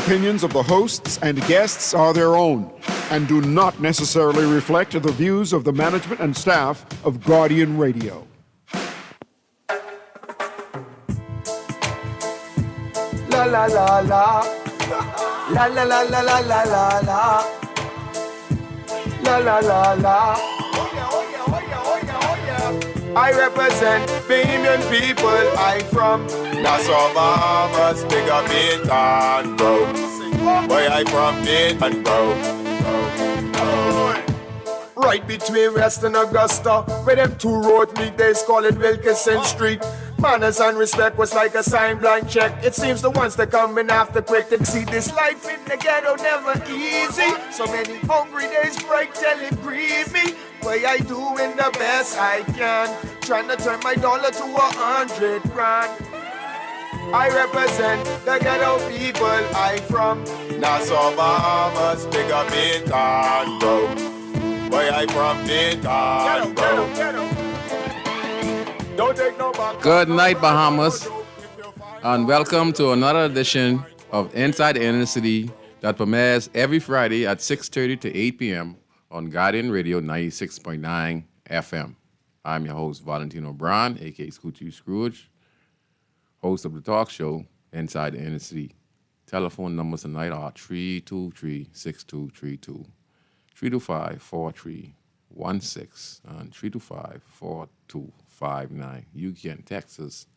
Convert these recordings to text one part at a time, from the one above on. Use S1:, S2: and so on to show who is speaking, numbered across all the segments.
S1: opinions of the hosts and guests are their own and do not necessarily reflect the views of the management and staff of Guardian Radio.
S2: La la la la. La la la la la la la la. La la la la. I represent Bahamian people. I from Nassau, Bahamas, big up Baton Rouge. Where I from Baton Rouge. Right between West and Augusta, where them two road meet, they call it Wilkinson Street. Manners and respect was like a sign blank check. It seems the ones that coming after quick to see this life in the ghetto never easy. So many hungry days break till it grieve me. Way I doing the best I can, trying to turn my dollar to 100 grand. I represent the ghetto people. I from Nassau, Bahamas, big up Baton Rouge. Where I from Baton Rouge.
S3: Good night, Bahamas, and welcome to another edition of Inside the Inner City that premieres every Friday at 6:30 to 8 p.m. on Guardian Radio 96.9 FM. I'm your host, Valentino, a.k.a. Scrooge, host of the talk show Inside the Inner City. Telephone numbers tonight are 323-6232, 325-4316, and 325-4259. You can text us,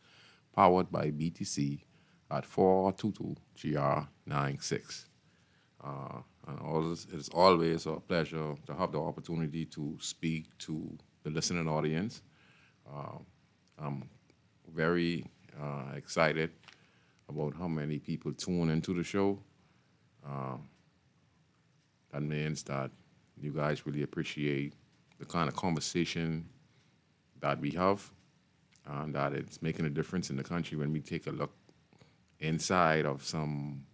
S3: powered by BTC, at 422-GR96. And it is always a pleasure to have the opportunity to speak to the listening audience. I'm very excited about how many people tune into the show. That means that you guys really appreciate the kind of conversation that we have, and that it's making a difference in the country when we take a look inside of some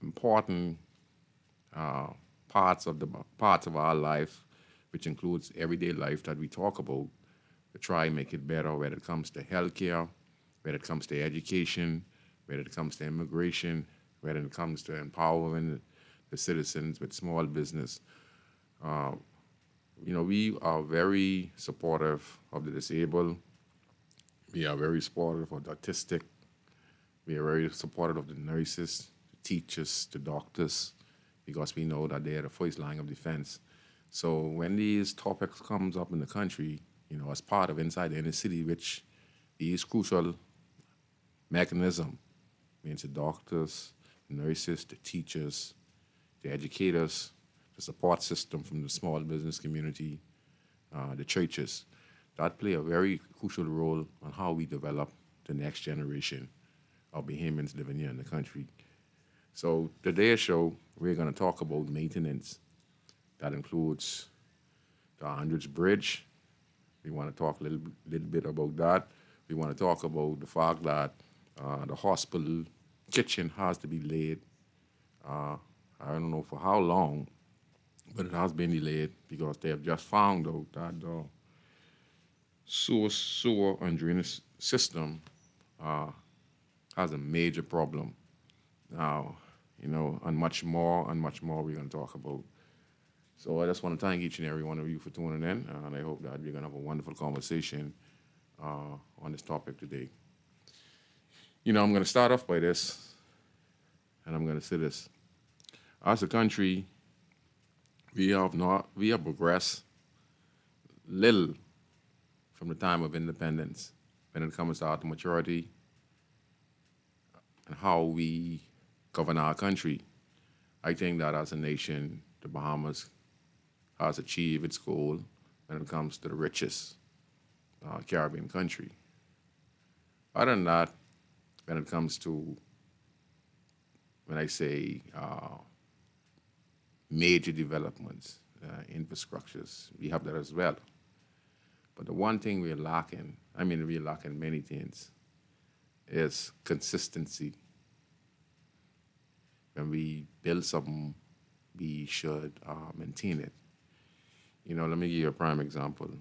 S3: important parts of our life, which includes everyday life that we talk about, to try and make it better, whether it comes to healthcare, whether it comes to education, whether it comes to immigration, whether it comes to empowering the citizens with small business. We are very supportive of the disabled. We are very supportive of the autistic. We are very supportive of the nurses, the teachers, the doctors, because we know that they are the first line of defense. So when these topics comes up in the country, as part of Inside the Inner City, which is crucial mechanism, means the doctors, the nurses, the teachers, the educators, the support system from the small business community, the churches, that play a very crucial role on how we develop the next generation of Bahamians living here in the country. So today's show, we're going to talk about maintenance. That includes the Hundreds Bridge. We want to talk a little bit about that. We want to talk about the fact that the hospital kitchen has to be laid. I don't know for how long, but it has been delayed because they have just found out that the sewer and drainage system has a major problem. Now, and much more we're going to talk about. So I just want to thank each and every one of you for tuning in, and I hope that we're going to have a wonderful conversation on this topic today. I'm going to start off by this, and I'm going to say this. As a country, we have progressed little from the time of independence when it comes to our maturity and how we govern our country. I think that as a nation, the Bahamas has achieved its goal when it comes to the richest Caribbean country. Other than that, when it comes to, when I say major developments, infrastructures, we have that as well. But the one thing we're lacking many things, is consistency. When we build something, we should maintain it. Let me give you a prime example.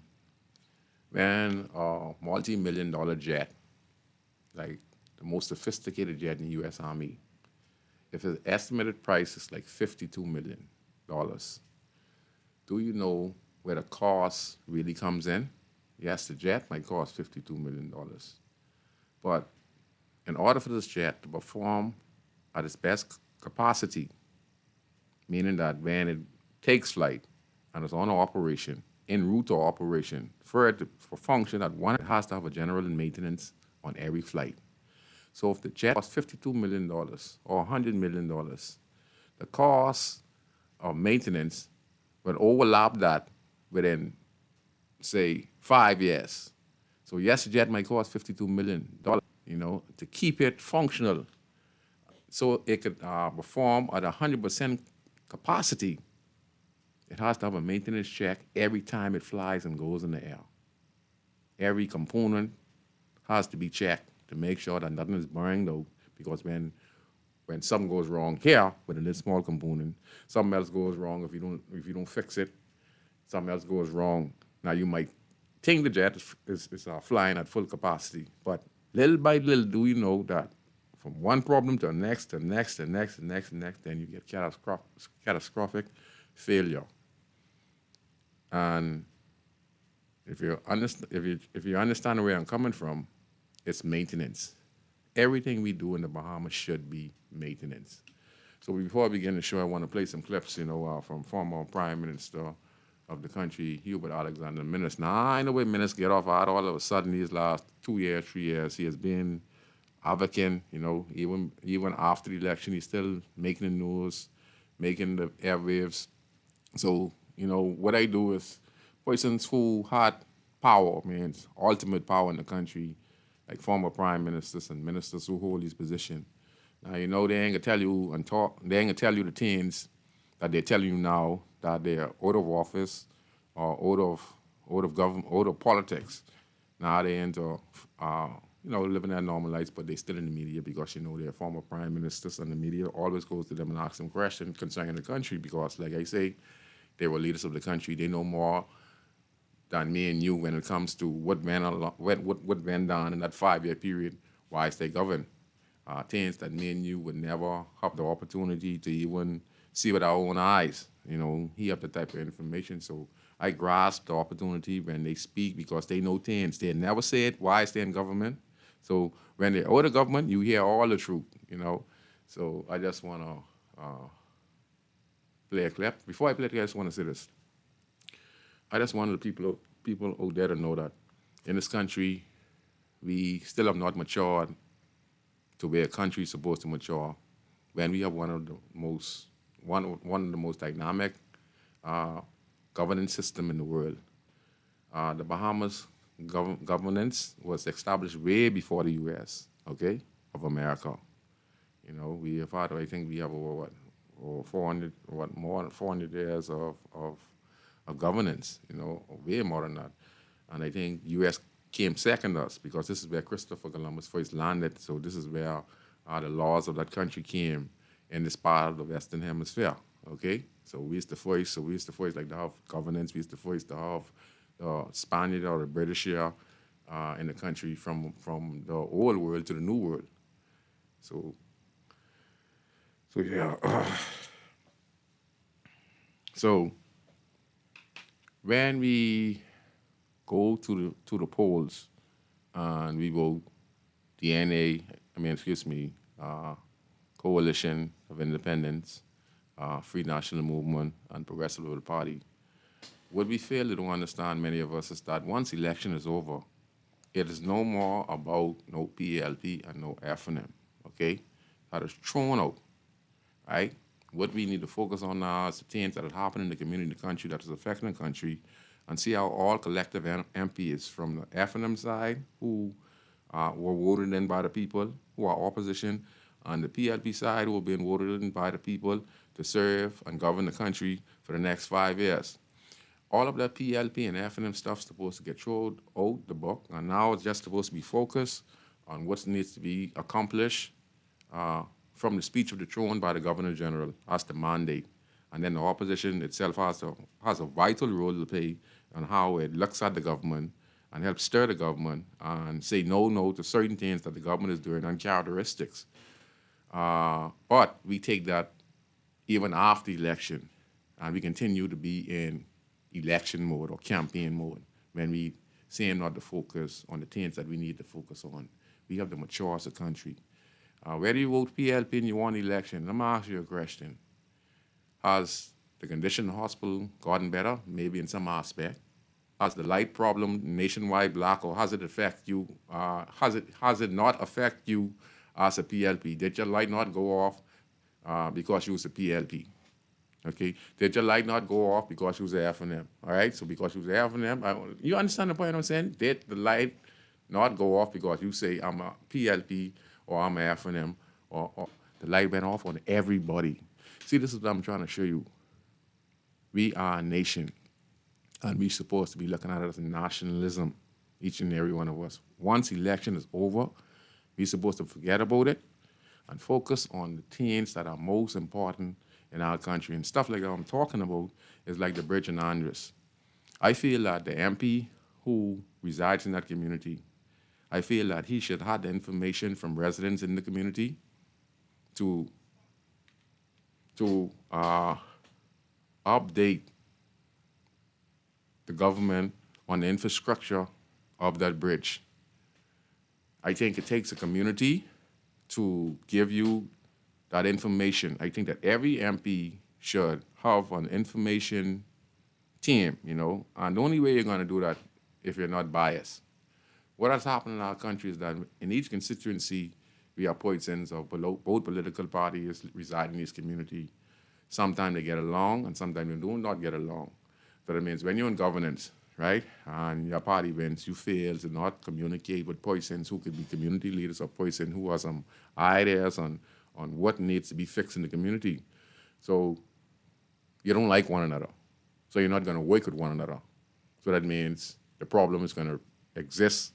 S3: When a multi-million-dollar jet, like the most sophisticated jet in the U.S. Army. If the estimated price is like $52 million, do you know where the cost really comes in? Yes, the jet might cost $52 million. But in order for this jet to perform at its best capacity, meaning that when it takes flight and is on operation, en route to operation, for it to function at one, it has to have a general maintenance on every flight. So if the jet costs $52 million or $100 million, the cost of maintenance will overlap that within, say, 5 years. So yes, the jet might cost $52 million, to keep it functional so it could perform at 100% capacity. It has to have a maintenance check every time it flies and goes in the air. Every component has to be checked to make sure that nothing is burned out, because when something goes wrong here with a little small component, something else goes wrong if you don't fix it. Something else goes wrong. Now you might think the jet is flying at full capacity, but little by little do you know that from one problem to the next, to the next, to the next, to the next, to the next, then you get catastrophic failure. And if you understand where I'm coming from, it's maintenance. Everything we do in the Bahamas should be maintenance. So before I begin the show, I want to play some clips, from former Prime Minister of the country, Hubert Alexander Minnis. Now, I know where Minnis get off at all of a sudden these last 2 years, 3 years. He has been advocate, even after the election, he's still making the news, making the airwaves. So, what I do is persons who had power, ultimate power in the country, like former prime ministers and ministers who hold these positions. Now, they ain't gonna tell you they ain't gonna tell you the things that they're telling you now, that they're out of office or out of government, out of politics. Now they into living their normal lives, but they're still in the media because they're former prime ministers, and the media always goes to them and asks them questions concerning the country because, like I say, they were leaders of the country. They know more than me and you when it comes to what went down in that 5-year period whilst they governed. Things that me and you would never have the opportunity to even see with our own eyes. He have the type of information. So I grasp the opportunity when they speak because they know things. They never said why stay in government. So when they're out of government, you hear all the truth, So I just want to play a clip. Before I play it, I just want to say this. I just want the people out there to know that in this country, we still have not matured to where a country is supposed to mature. When we have one of the most dynamic governance system in the world. The Bahamas governance was established way before the U.S. Of America. We have had, I think we have over 400 years of governance. Way more than that. And I think U.S. came second us because this is where Christopher Columbus first landed. So this is where the laws of that country came in this part of the Western Hemisphere. So we used to first like to have governance. We used to first to have the Spaniard or the British here in the country from the old world to the new world. So yeah. So when we go to the polls and we vote Coalition of Independence, Free National Movement, and Progressive Liberal Party, what we fail to understand, many of us, is that once election is over, it is no more about no PLP and no FNM, That is thrown out, right? What we need to focus on now is the things that have happened in the community, the country, that is affecting the country, and see how all collective MPs from the FNM side, who were voted in by the people, who are opposition, and the PLP side, who have been voted in by the people to serve and govern the country for the next 5 years. All of that PLP and FNM stuff is supposed to get thrown out the book, and now it's just supposed to be focused on what needs to be accomplished from the speech of the throne by the Governor General as the mandate. And then the opposition itself has a vital role to play on how it looks at the government and help stir the government and say no to certain things that the government is doing and characteristics. But we take that even after election, and we continue to be in election mode or campaign mode when we say not to focus on the things that we need to focus on. We have to mature as a country. Whether you vote PLP and you want election, let me ask you a question. Has the condition in the hospital gotten better? Maybe in some aspect. Has the light problem nationwide black, or has it affect you? Has it not affect you as a PLP? Did your light not go off because you was a PLP? Okay. Did your light not go off because you was a F&M? All right. So because you was a F&M, you understand the point I'm saying? Did the light not go off because you say I'm a PLP or I'm a F&M, or the light went off on everybody? See, this is what I'm trying to show you. We are a nation, and we're supposed to be looking at it as nationalism, each and every one of us. Once election is over, we're supposed to forget about it and focus on the things that are most important in our country. And stuff like that I'm talking about is like the bridge in Andres. I feel that the MP who resides in that community, I feel that he should have the information from residents in the community to update the government on the infrastructure of that bridge. I think it takes a community to give you that information. I think that every MP should have an information team, and the only way you're going to do that if you're not biased. What has happened in our country is that in each constituency, we have persons of both political parties reside in this community. Sometimes they get along, and sometimes they do not get along. So that means when you're in governance, right, and your party wins, you fail to not communicate with persons who could be community leaders or persons who have some ideas on what needs to be fixed in the community. So you don't like one another. So you're not going to work with one another. So that means the problem is going to exist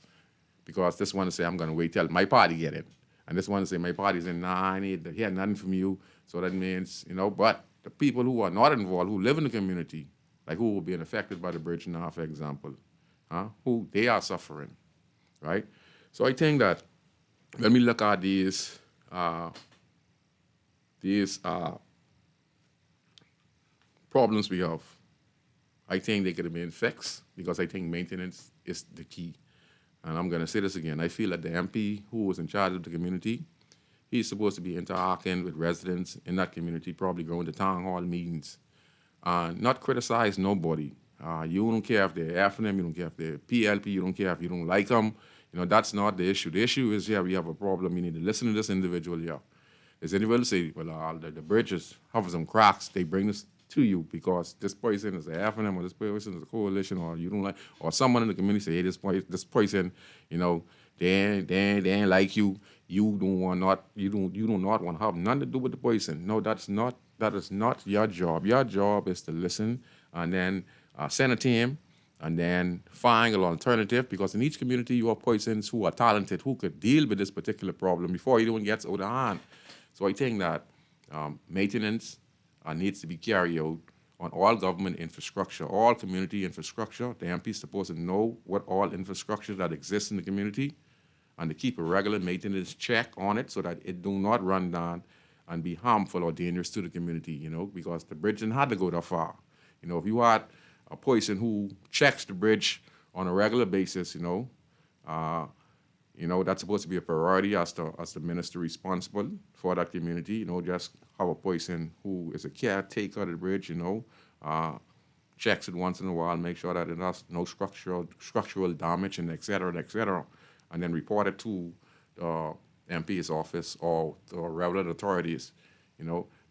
S3: because this one say, I'm going to wait till my party get it. And this one say, my party's in, I need to hear nothing from you. So that means, but the people who are not involved, who live in the community, like who will be affected by the bridge now, for example, who they are suffering, right? So I think that when we look at these problems we have, I think they could have been fixed because I think maintenance is the key. And I'm going to say this again. I feel that the MP who was in charge of the community, he's supposed to be interacting with residents in that community, probably going to town hall meetings, not criticize nobody. You don't care if they're F&M, you don't care if they're PLP, you don't care if you don't like them. That's not the issue. The issue is, we have a problem. You need to listen to this individual here. Does anybody say, well, the bridges have some cracks, they bring this to you because this person is a F&M or this person is a coalition or you don't like, or someone in the community say, hey, this person, they ain't like you. You do not want to have nothing to do with the person. No, that is not your job. Your job is to listen and then send a team and then find an alternative, because in each community you have persons who are talented who could deal with this particular problem before it even gets out of hand. So I think that maintenance needs to be carried out on all government infrastructure, all community infrastructure. The MP is supposed to know what all infrastructure that exists in the community and to keep a regular maintenance check on it so that it do not run down and be harmful or dangerous to the community, because the bridge didn't have to go that far. If you had a person who checks the bridge on a regular basis, that's supposed to be a priority as the minister responsible for that community. Just have a person who is a caretaker of the bridge, checks it once in a while, make sure that it has no structural damage, and et cetera, and then report it to the MP's office or the relevant authorities.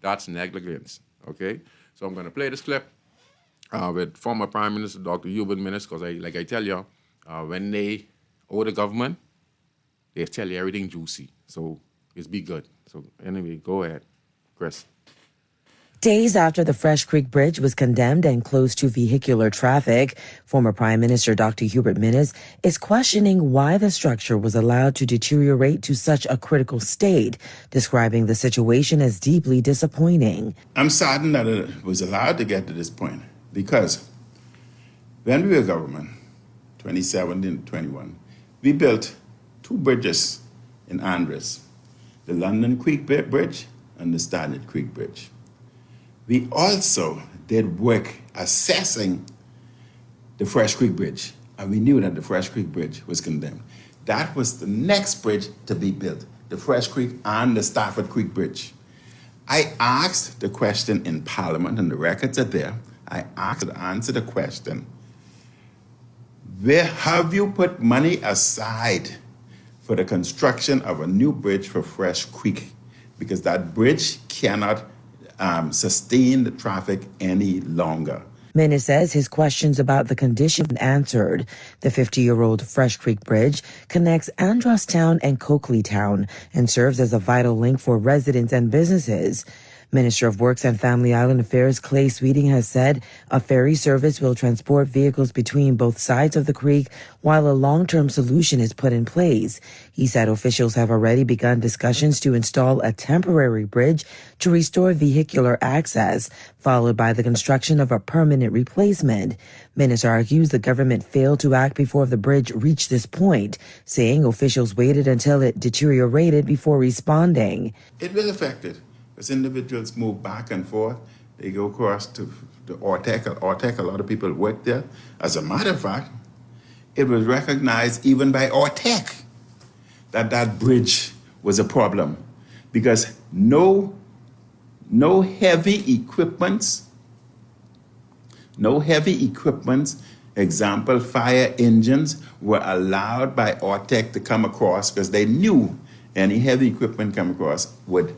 S3: That's negligence, okay? So I'm going to play this clip with former Prime Minister Dr. Hubert Minnis, because I tell you, when they owe the government, they tell you everything juicy. So it's be good. So anyway, go ahead, Chris.
S4: Days after the Fresh Creek Bridge was condemned and closed to vehicular traffic, former Prime Minister Dr. Hubert Minnis is questioning why the structure was allowed to deteriorate to such a critical state, describing the situation as deeply disappointing.
S5: I'm saddened that it was allowed to get to this point because when we were government, 2017 21, we built two bridges in Andres, the London Creek Bridge and the Standard Creek Bridge. We also did work assessing the Fresh Creek Bridge, and we knew that the Fresh Creek Bridge was condemned. That was the next bridge to be built, the Fresh Creek and the Stafford Creek Bridge. I asked the question in Parliament, and the records are there. I asked to answer the question, where have you put money aside for the construction of a new bridge for Fresh Creek? Because that bridge cannot sustain the traffic any longer.
S4: Minnis says his questions about the condition answered. The 50-year-old Fresh Creek Bridge connects Andros Town and Coakley Town and serves as a vital link for residents and businesses. Minister of Works and Family Island Affairs Clay Sweeting has said a ferry service will transport vehicles between both sides of the creek while a long-term solution is put in place. He said officials have already begun discussions to install a temporary bridge to restore vehicular access, followed by the construction of a permanent replacement. Minnis argues the government failed to act before the bridge reached this point, saying officials waited until it deteriorated before responding.
S5: It will affect it. As individuals move back and forth, they go across to the Ortec. A lot of people work there. As a matter of fact, it was recognized even by Ortec that that bridge was a problem because no heavy equipments, example, fire engines, were allowed by Ortec to come across because they knew any heavy equipment come across would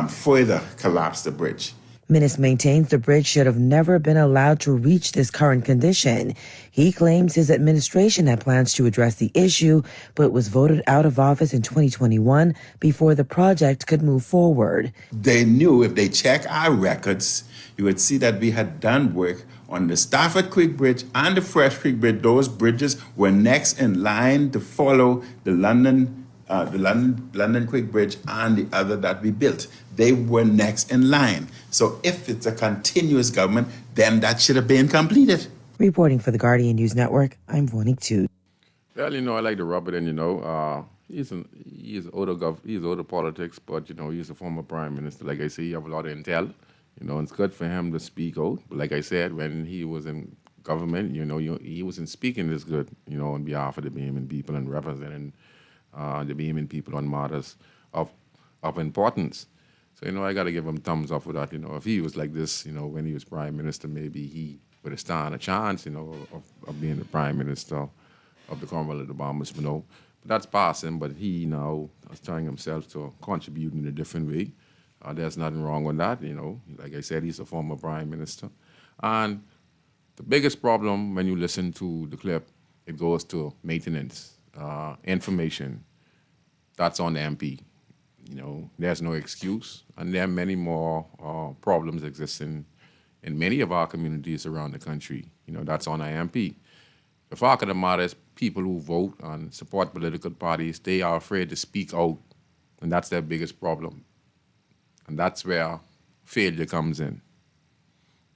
S5: further collapse the bridge.
S4: Minnis maintains the bridge should have never been allowed to reach this current condition. He claims his administration had plans to address the issue, but was voted out of office in 2021 before the project could move forward.
S5: They knew if they check our records, you would see that we had done work on the Stafford Creek Bridge and the Fresh Creek Bridge. Those bridges were next in line to follow the London Creek Bridge and the other that we built. They were next in line. So if it's a continuous government, then that should have been completed.
S4: Reporting for the Guardian News Network, I'm Vonik Tu.
S3: Well, I like to rub it in, he's older politics, but, he's a former prime minister. Like I say, he have a lot of intel. It's good for him to speak out. But like I said, when he was in government, he wasn't speaking this good, on behalf of the Bahamian people and representing the Bahamian people on matters of importance. So, I got to give him thumbs up for that. If he was like this, when he was prime minister, maybe he would have stand a chance, of being the prime minister of the Commonwealth of the Bahamas, But that's passing, but he now is trying himself to contribute in a different way. There's nothing wrong with that, Like I said, he's a former prime minister. And the biggest problem when you listen to the clip, it goes to maintenance, information. That's on the MP. There's no excuse. And there are many more problems existing in many of our communities around the country. That's on our MP. The fact of the matter is people who vote and support political parties, they are afraid to speak out. And that's their biggest problem. And that's where failure comes in.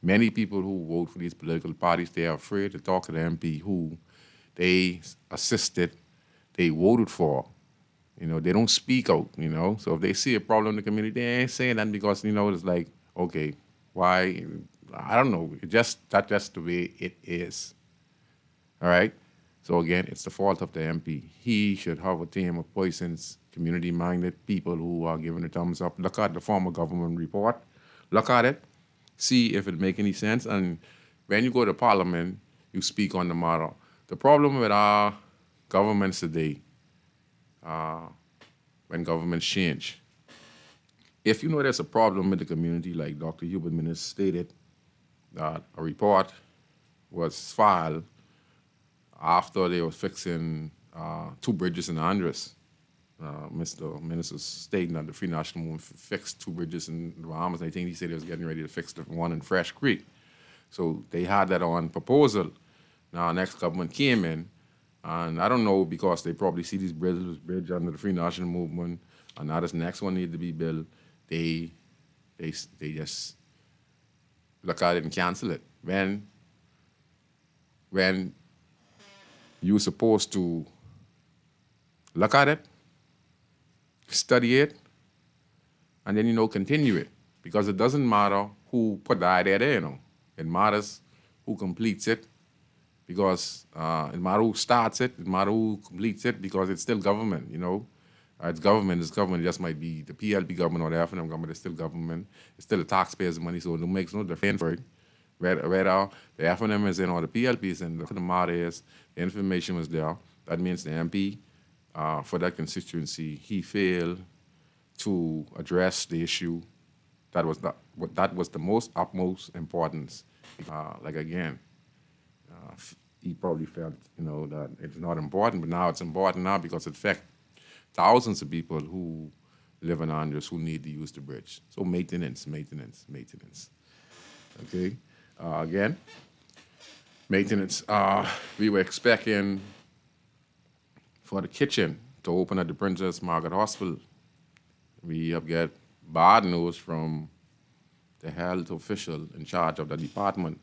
S3: Many people who vote for these political parties, they are afraid to talk to the MP who they assisted, they voted for. They don't speak out, So if they see a problem in the community, they ain't saying that because, it's like, okay, why? I don't know. That's just the way it is. All right? So again, it's the fault of the MP. He should have a team of persons, community-minded people who are giving a thumbs up. Look at the former government report. Look at it. See if it make any sense. And when you go to Parliament, you speak on the matter. The problem with our governments today, when governments change, if there's a problem with the community, like Dr. Hubert Minnis stated, that a report was filed after they were fixing two bridges in Andres. Mr. Minnis was stating that the Free National Movement fixed two bridges in the Bahamas. I think he said he was getting ready to fix the one in Fresh Creek. So they had that on proposal. Now, next government came in, and I don't know, because they probably see these bridges under the Free National Movement, and now this next one needed to be built. They just look at it and cancel it. When you're supposed to look at it, study it, and then, continue it. Because it doesn't matter who put the idea there. It matters who completes it, because it matters who starts it, it matters who completes it, because it's still government. It's government. It's government. It just might be the PLP government or the FNM government. It's still government. It's still the taxpayers' money, so it makes no difference for it. Whether the FNM is in or the PLP is in, the matter is the information was there. That means the MP for that constituency, he failed to address the issue that was the most utmost importance. Again, he probably felt that it's not important, but now it's important now because it affects thousands of people who live in Andres who need to use the bridge. So maintenance. Okay, again, maintenance. We were expecting for the kitchen to open at the Princess Margaret Hospital. We have got bad news from the health official in charge of the department,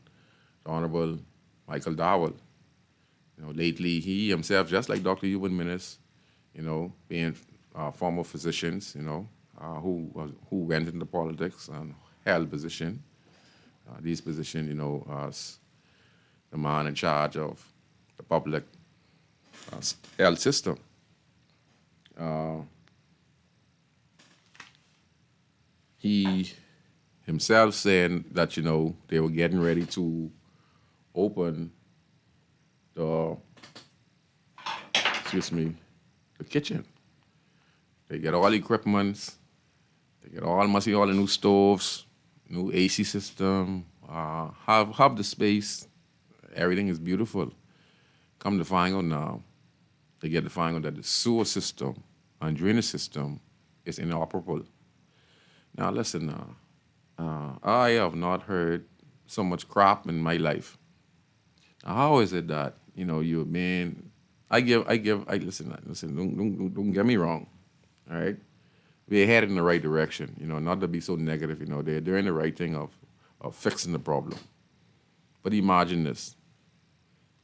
S3: the Honorable Michael Dowell. Lately he himself, just like Dr. Hubert Minnis, being former physicians, who went into politics and held position. These positions, as the man in charge of the public health system. He himself saying that, they were getting ready to open the kitchen. They get all the equipment, they get all the new stoves, new AC system, have the space, everything is beautiful. Come to find out now, they get to find out that the sewer system and drainage system is inoperable. Now listen, I have not heard so much crap in my life. Now, how is it that you mean? Listen. Don't get me wrong. All right, we're headed in the right direction. Not to be so negative. They're doing the right thing of fixing the problem. But imagine this.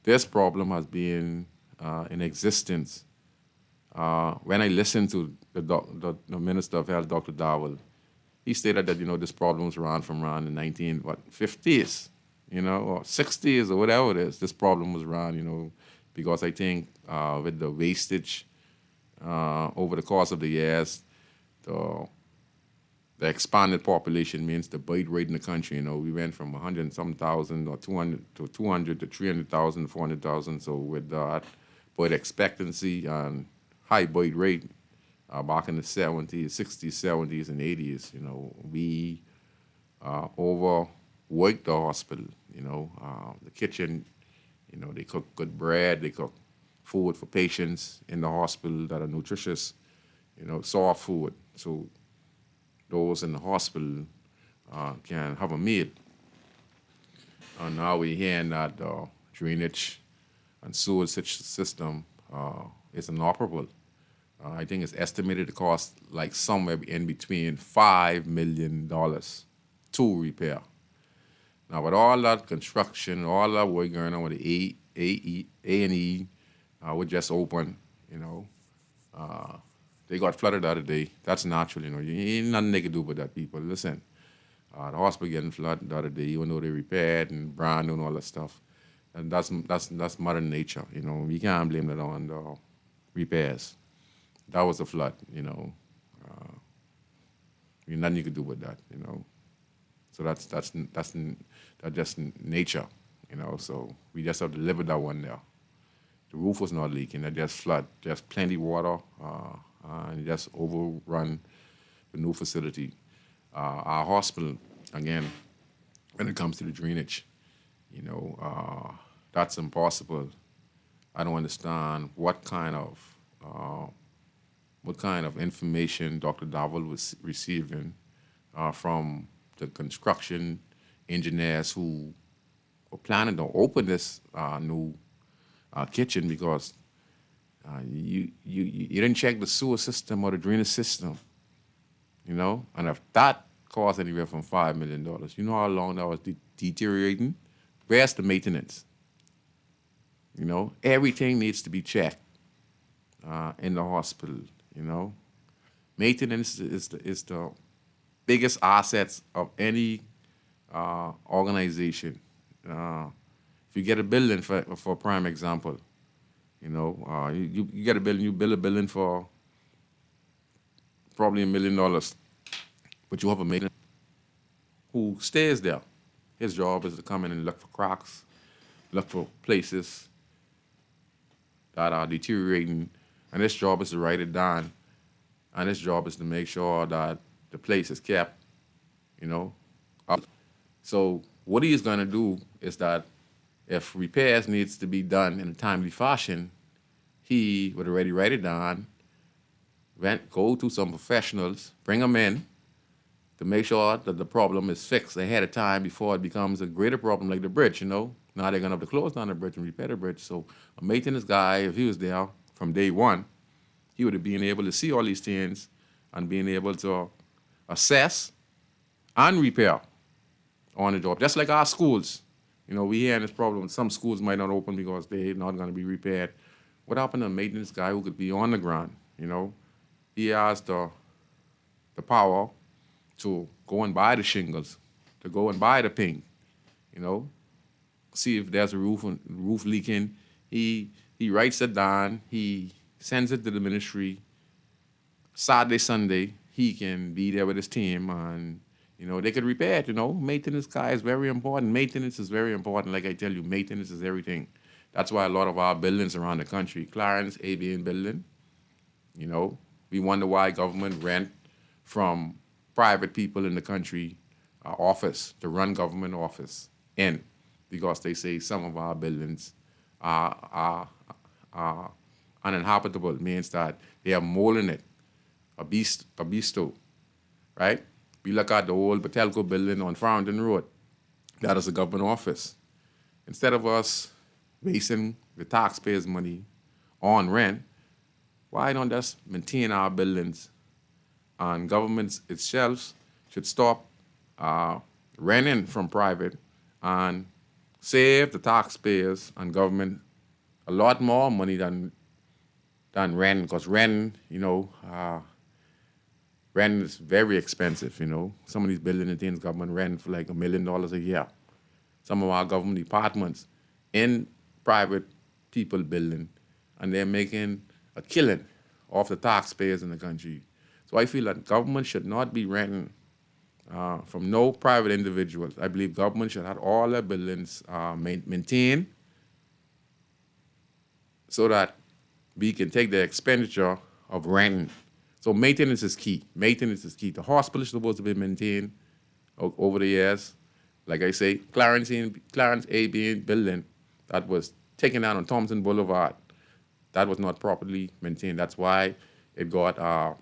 S3: This problem has been in existence. When I listened to the Minister of Health, Dr. Dowell, he stated that this problem was around the 1950s, or 60s or whatever it is. This problem was around, because I think with the wastage over the course of the years, the expanded population means the birth rate in the country. We went from 100 and some thousand or 200 to 300,000, 400,000. So with that birth expectancy and high birth rate back in the 70s, 60s, 70s, and 80s, we overworked the hospital. The kitchen, they cook good bread, they cook food for patients in the hospital that are nutritious, soft food. So those in the hospital can have a meal. And now we're hearing that the drainage and sewage system is inoperable. I think it's estimated to cost like somewhere in between $5 million to repair. Now, with all that construction, all that work going on with the A&E, we just opened, they got flooded the other day. That's natural, You ain't nothing they can do with that, people. Listen, the hospital getting flooded the other day, even though they repaired and brand new and all that stuff. And that's Mother Nature, We can't blame that on the repairs. That was a flood, nothing you could do with that, So that's just nature, So we just have to live with that one there. The roof was not leaking; it just flood, just plenty water, and just overrun the new facility. Our hospital, again, when it comes to the drainage, that's impossible. I don't understand what kind of information Dr. Dowell was receiving from the construction engineers who were planning to open this new kitchen, because you didn't check the sewer system or the drainage system, and if that cost anywhere from $5 million, you know how long that was deteriorating? Where's the maintenance? You know, everything needs to be checked in the hospital. You know, maintenance is the biggest assets of any organization. If you get a building, for prime example, you know, you get a building, you build a building for probably $1 million, but you have a maintenance who stays there. His job is to come in and look for cracks, look for places that are deteriorating, and his job is to write it down, and his job is to make sure that the place is kept, you know, up. So what he is going to do is that if repairs needs to be done in a timely fashion, he would already write it down, go to some professionals, bring them in to make sure that the problem is fixed ahead of time before it becomes a greater problem like the bridge, you know. Now they're going to have to close down the bridge and repair the bridge. So a maintenance guy, if he was there from day one, he would have been able to see all these things and being able to assess and repair on the job. Just like our schools. You know, we hear this problem. Some schools might not open because they're not going to be repaired. What happened to a maintenance guy who could be on the ground, you know? He has the power to go and buy the shingles, to go and buy the paint, you know? See if there's a roof leaking. He writes it down. He sends it to the ministry. Saturday, Sunday, he can be there with his team and, you know, they could repair it, you know. Maintenance guy is very important. Maintenance is very important. Like I tell you, maintenance is everything. That's why a lot of our buildings around the country, Clarence ABN building, you know, we wonder why government rent from private people in the country office, to run government office in, because they say some of our buildings are uninhabitable, means that they have mold in it, a beasto, right? We look at the old Batelco building on Farrington Road. That is a government office. Instead of us wasting the taxpayers' money on rent, why don't just maintain our buildings? And government itself should stop renting from private and save the taxpayers and government a lot more money than rent, because rent, you know, rent is very expensive, you know. Some of these building and things, government rent for like $1 million a year. Some of our government departments in private people building, and they're making a killing off the taxpayers in the country. So I feel that government should not be renting from no private individuals. I believe government should have all their buildings maintained so that we can take the expenditure of renting. So maintenance is key. Maintenance is key. The hospital is supposed to be maintained over the years. Like I say, Clarence ABN building that was taken down on Thompson Boulevard, that was not properly maintained. That's why it got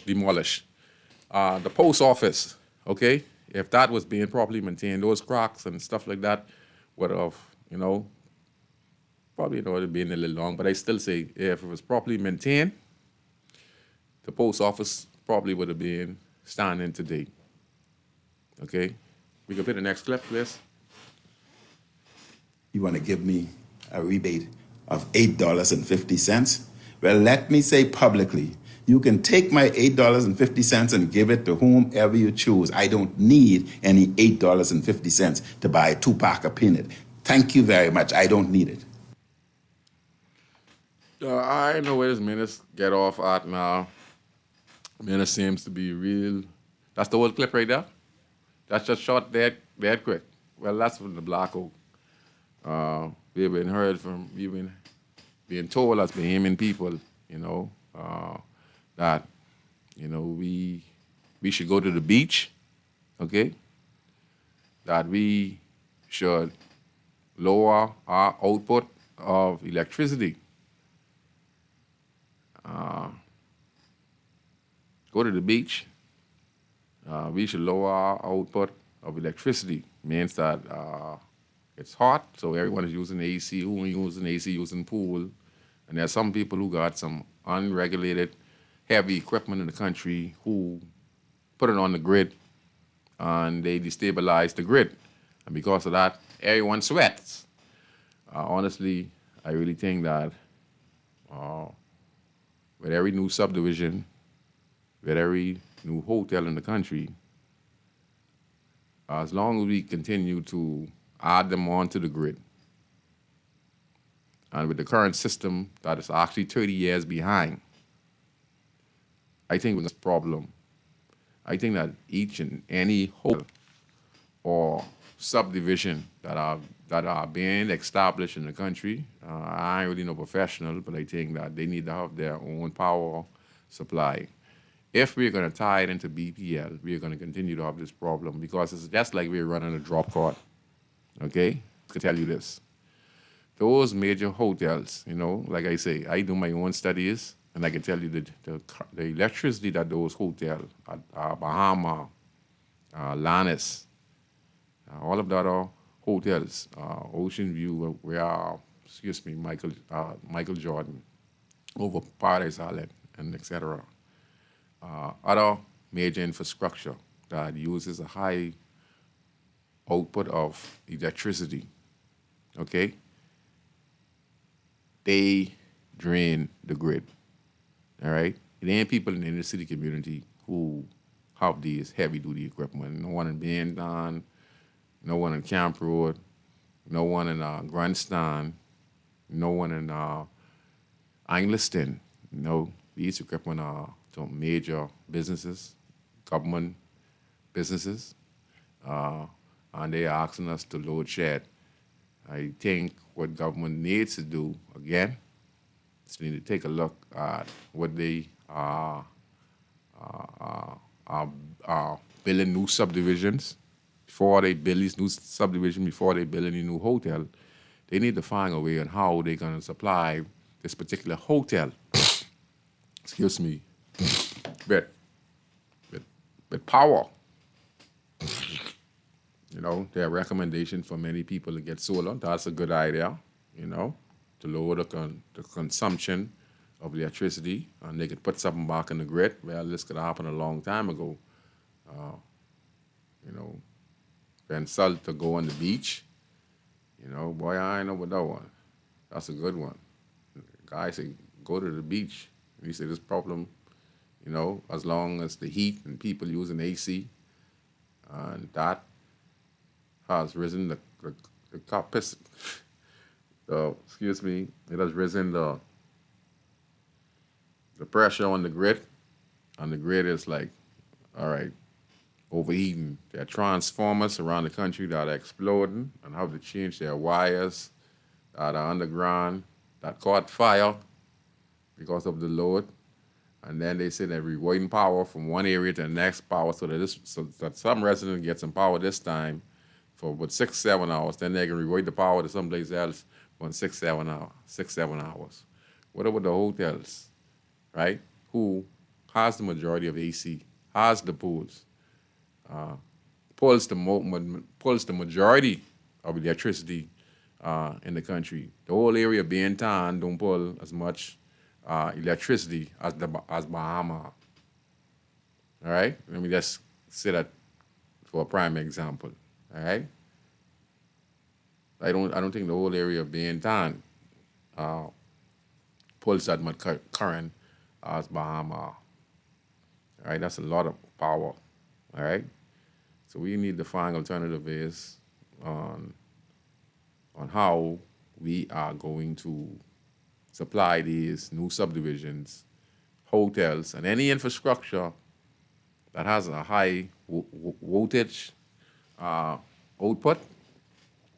S3: demolished. The post office, okay, if that was being properly maintained, those cracks and stuff like that would have, you know, probably, you know, it would have been a little long, but I still say if it was properly maintained, the post office probably would have been standing today. Okay? We can play the next clip, please.
S5: You want to give me a rebate of $8.50? Well, let me say publicly, you can take my $8.50 and give it to whomever you choose. I don't need any $8.50 to buy a 2-pack of peanut. Thank you very much. I don't need it.
S3: I know where this minutes get off at now. Minute seems to be real. That's the whole clip right there? That's just short, dead quick. Well, that's from the Black Oak. We've been being told as Bahamian people, you know, that, you know, we should go to the beach, okay? That we should lower our output of electricity. Go to the beach. We should lower our output of electricity. Means that it's hot, so everyone is using AC. Who is using AC, using pool. And there's some people who got some unregulated, heavy equipment in the country who put it on the grid, and they destabilize the grid. And because of that, everyone sweats. Honestly, I really think that uh, with every new subdivision, with every new hotel in the country, as long as we continue to add them onto the grid, and with the current system that is actually 30 years behind, I think this problem, I think that each and any hotel or subdivision that are being established in the country, I ain't really no professional, but I think that they need to have their own power supply. If we're going to tie it into BPL, we're going to continue to have this problem because it's just like we're running a drop card. Okay, I can tell you this: those major hotels, like I say, I do my own studies, and I can tell you that the electricity that those hotels, Bahama, Lannis, all of the other hotels, Ocean View, where, Michael Jordan, over Paradise Island, and etc. Other major infrastructure that uses a high output of electricity, okay, they drain the grid, all right? It ain't people in the inner city community who have these heavy-duty equipment. No one in Bandon, no one in Camp Road, no one in Grandstand, no one in Angliston. These equipment are to major businesses, government businesses, and they are asking us to load shed. I think what government needs to do, again, is they need to take a look at what they are building new subdivisions. Before they build these new subdivisions, before they build any new hotel, they need to find a way on how they're going to supply this particular hotel, excuse me, with power. Their recommendation for many people to get solar, that's a good idea, to lower the consumption of electricity, and they could put something back in the grid. Well, this could happen a long time ago. Ben Salt to go on the beach. Boy, I ain't know about that one. That's a good one. The guy said, go to the beach. And he said, this problem, as long as the heat and people using AC, and that has risen the capacity. It has risen the pressure on the grid, and the grid is like, all right, overheating. There are transformers around the country that are exploding and have to change their wires that are underground that caught fire because of the load. And then they say they're rerouting power from one area to the next power so that some resident gets some power this time for about 6-7 hours. Then they can reroute the power to someplace else for 6-7 hours. What about the hotels, right? Who has the majority of AC, has the pools, pulls the majority of electricity in the country. The whole area being town don't pull as much electricity as Bahama. All right, let me just say that for a prime example. All right, I don't think the whole area of Benton pulls that much current as Bahama. All right, that's a lot of power. All right, so we need to find alternative ways on how we are going to supply these new subdivisions, hotels, and any infrastructure that has a high voltage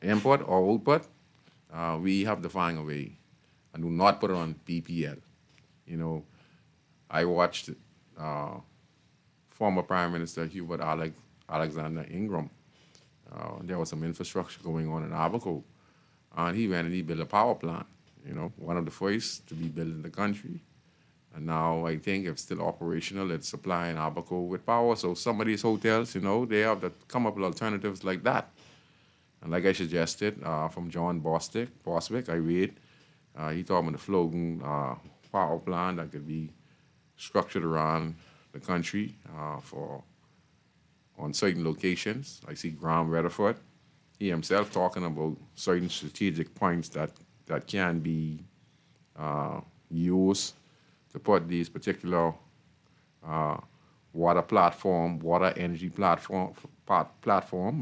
S3: input or output. We have to find a way and do not put it on BPL. I watched former Prime Minister Hubert Alexander Ingram. There was some infrastructure going on in Abaco, and he went and he built a power plant. One of the first to be built in the country. And now I think it's still operational. It's supplying Abaco with power. So some of these hotels, they have to come up with alternatives like that. And like I suggested from John Bostwick, I read, he talked about the floating power plant that could be structured around the country on certain locations. I see Graham Rutherford. he himself talking about certain strategic points that can be used to put these particular water energy platform.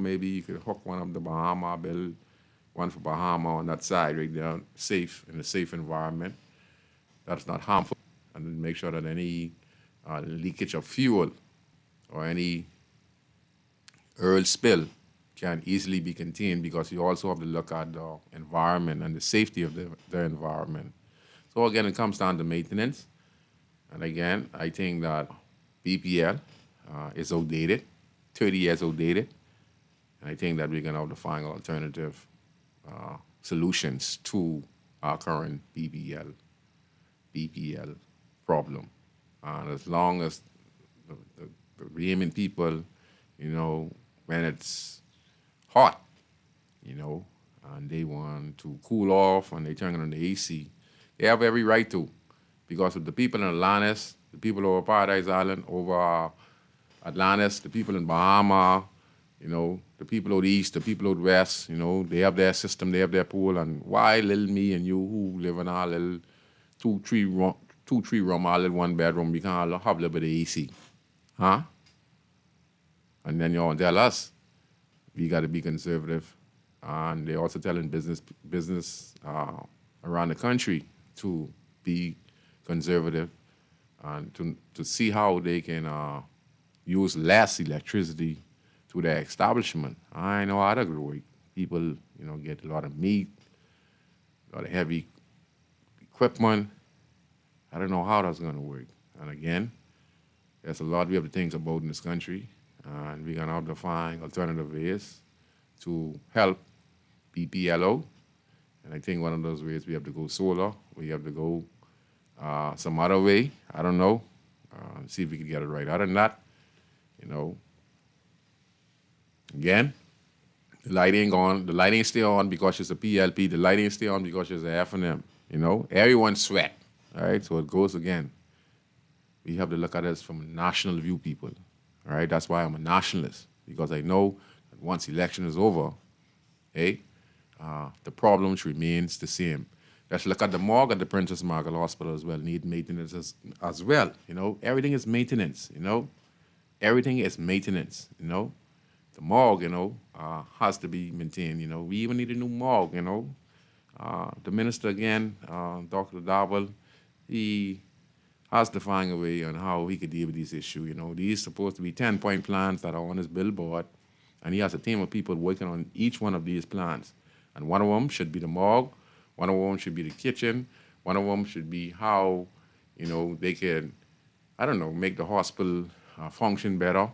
S3: Maybe you could hook one of the Bahama, build one for Bahama on that side right there, safe, in a safe environment that's not harmful, and then make sure that any leakage of fuel or any oil spill can easily be contained, because you also have to look at the environment and the safety of the environment. So again, it comes down to maintenance. And again, I think that BPL is outdated, 30 years outdated. And I think that we're going to have to find alternative solutions to our current BPL problem. And as long as the Yemen people, when it's hot, and they want to cool off and they turn on the AC, they have every right to. Because of the people in Atlantis, the people over Paradise Island, over Atlantis, the people in Bahama, the people out east, the people out west, they have their system, they have their pool. And why little me and you who live in our little two, three room, our little one bedroom, we can't have a little bit of AC? Huh? And then you tell us we got to be conservative. And they're also telling business around the country to be conservative and to see how they can use less electricity to their establishment. I know how to grow it. People, get a lot of meat, a lot of heavy equipment. I don't know how that's going to work. And again, there's a lot we have to think about in this country, and we're going to have to find alternative ways to help BPLO. And I think one of those ways we have to go solar, we have to go some other way. I don't know. See if we can get it right. Other than that, again, the light ain't gone. The light ain't still on because it's a PLP. The light ain't still on because it's a F&M. Everyone sweat. All right, so it goes again. We have to look at this from a national view, people. All right, that's why I'm a nationalist, because I know that once election is over, the problems remains the same. Let's look at the morgue at the Princess Margaret Hospital as well. Need maintenance as well. Everything is maintenance. Everything is maintenance. The morgue, has to be maintained. We even need a new morgue. The minister again, Dr. Darwell, he has to find a way on how he could deal with this issue. These supposed to be 10-point plans that are on his billboard, and he has a team of people working on each one of these plans. And one of them should be the morgue. One of them should be the kitchen. One of them should be how, they can, make the hospital function better,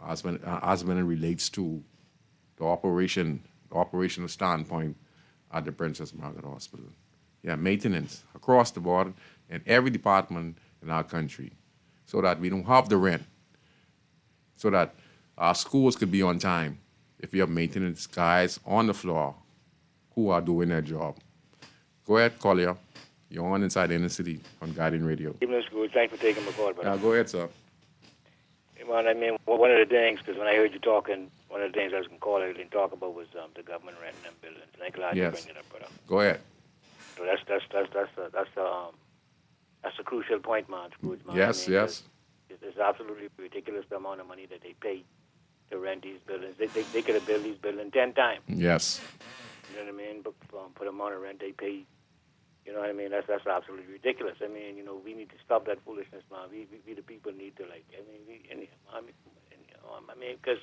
S3: as when it relates to the operational standpoint at the Princess Margaret Hospital. Yeah, maintenance across the board in every department in our country, so that we don't have the rent, so that our schools could be on time if we have maintenance guys on the floor who are doing their job. Go ahead, Collier. You're on Inside the Inner City on Guardian Radio.
S6: Evening, Scrooge. Thanks for taking my call, brother.
S3: Go ahead, sir.
S6: Well, one of the things, because when I heard you talking, one of the things I was going to call it and talk about was the government renting them buildings. And I'm glad you bring it up, brother.
S3: Go ahead.
S6: So that's a crucial point, man, Scrooge. Man.
S3: Yes.
S6: It's absolutely ridiculous the amount of money that they pay to rent these buildings. They could have built these buildings 10 times.
S3: Yes.
S6: You know what I mean? But for the amount of rent they pay, you know what I mean? That's absolutely ridiculous. I mean, we need to stop that foolishness, man. We the people need to because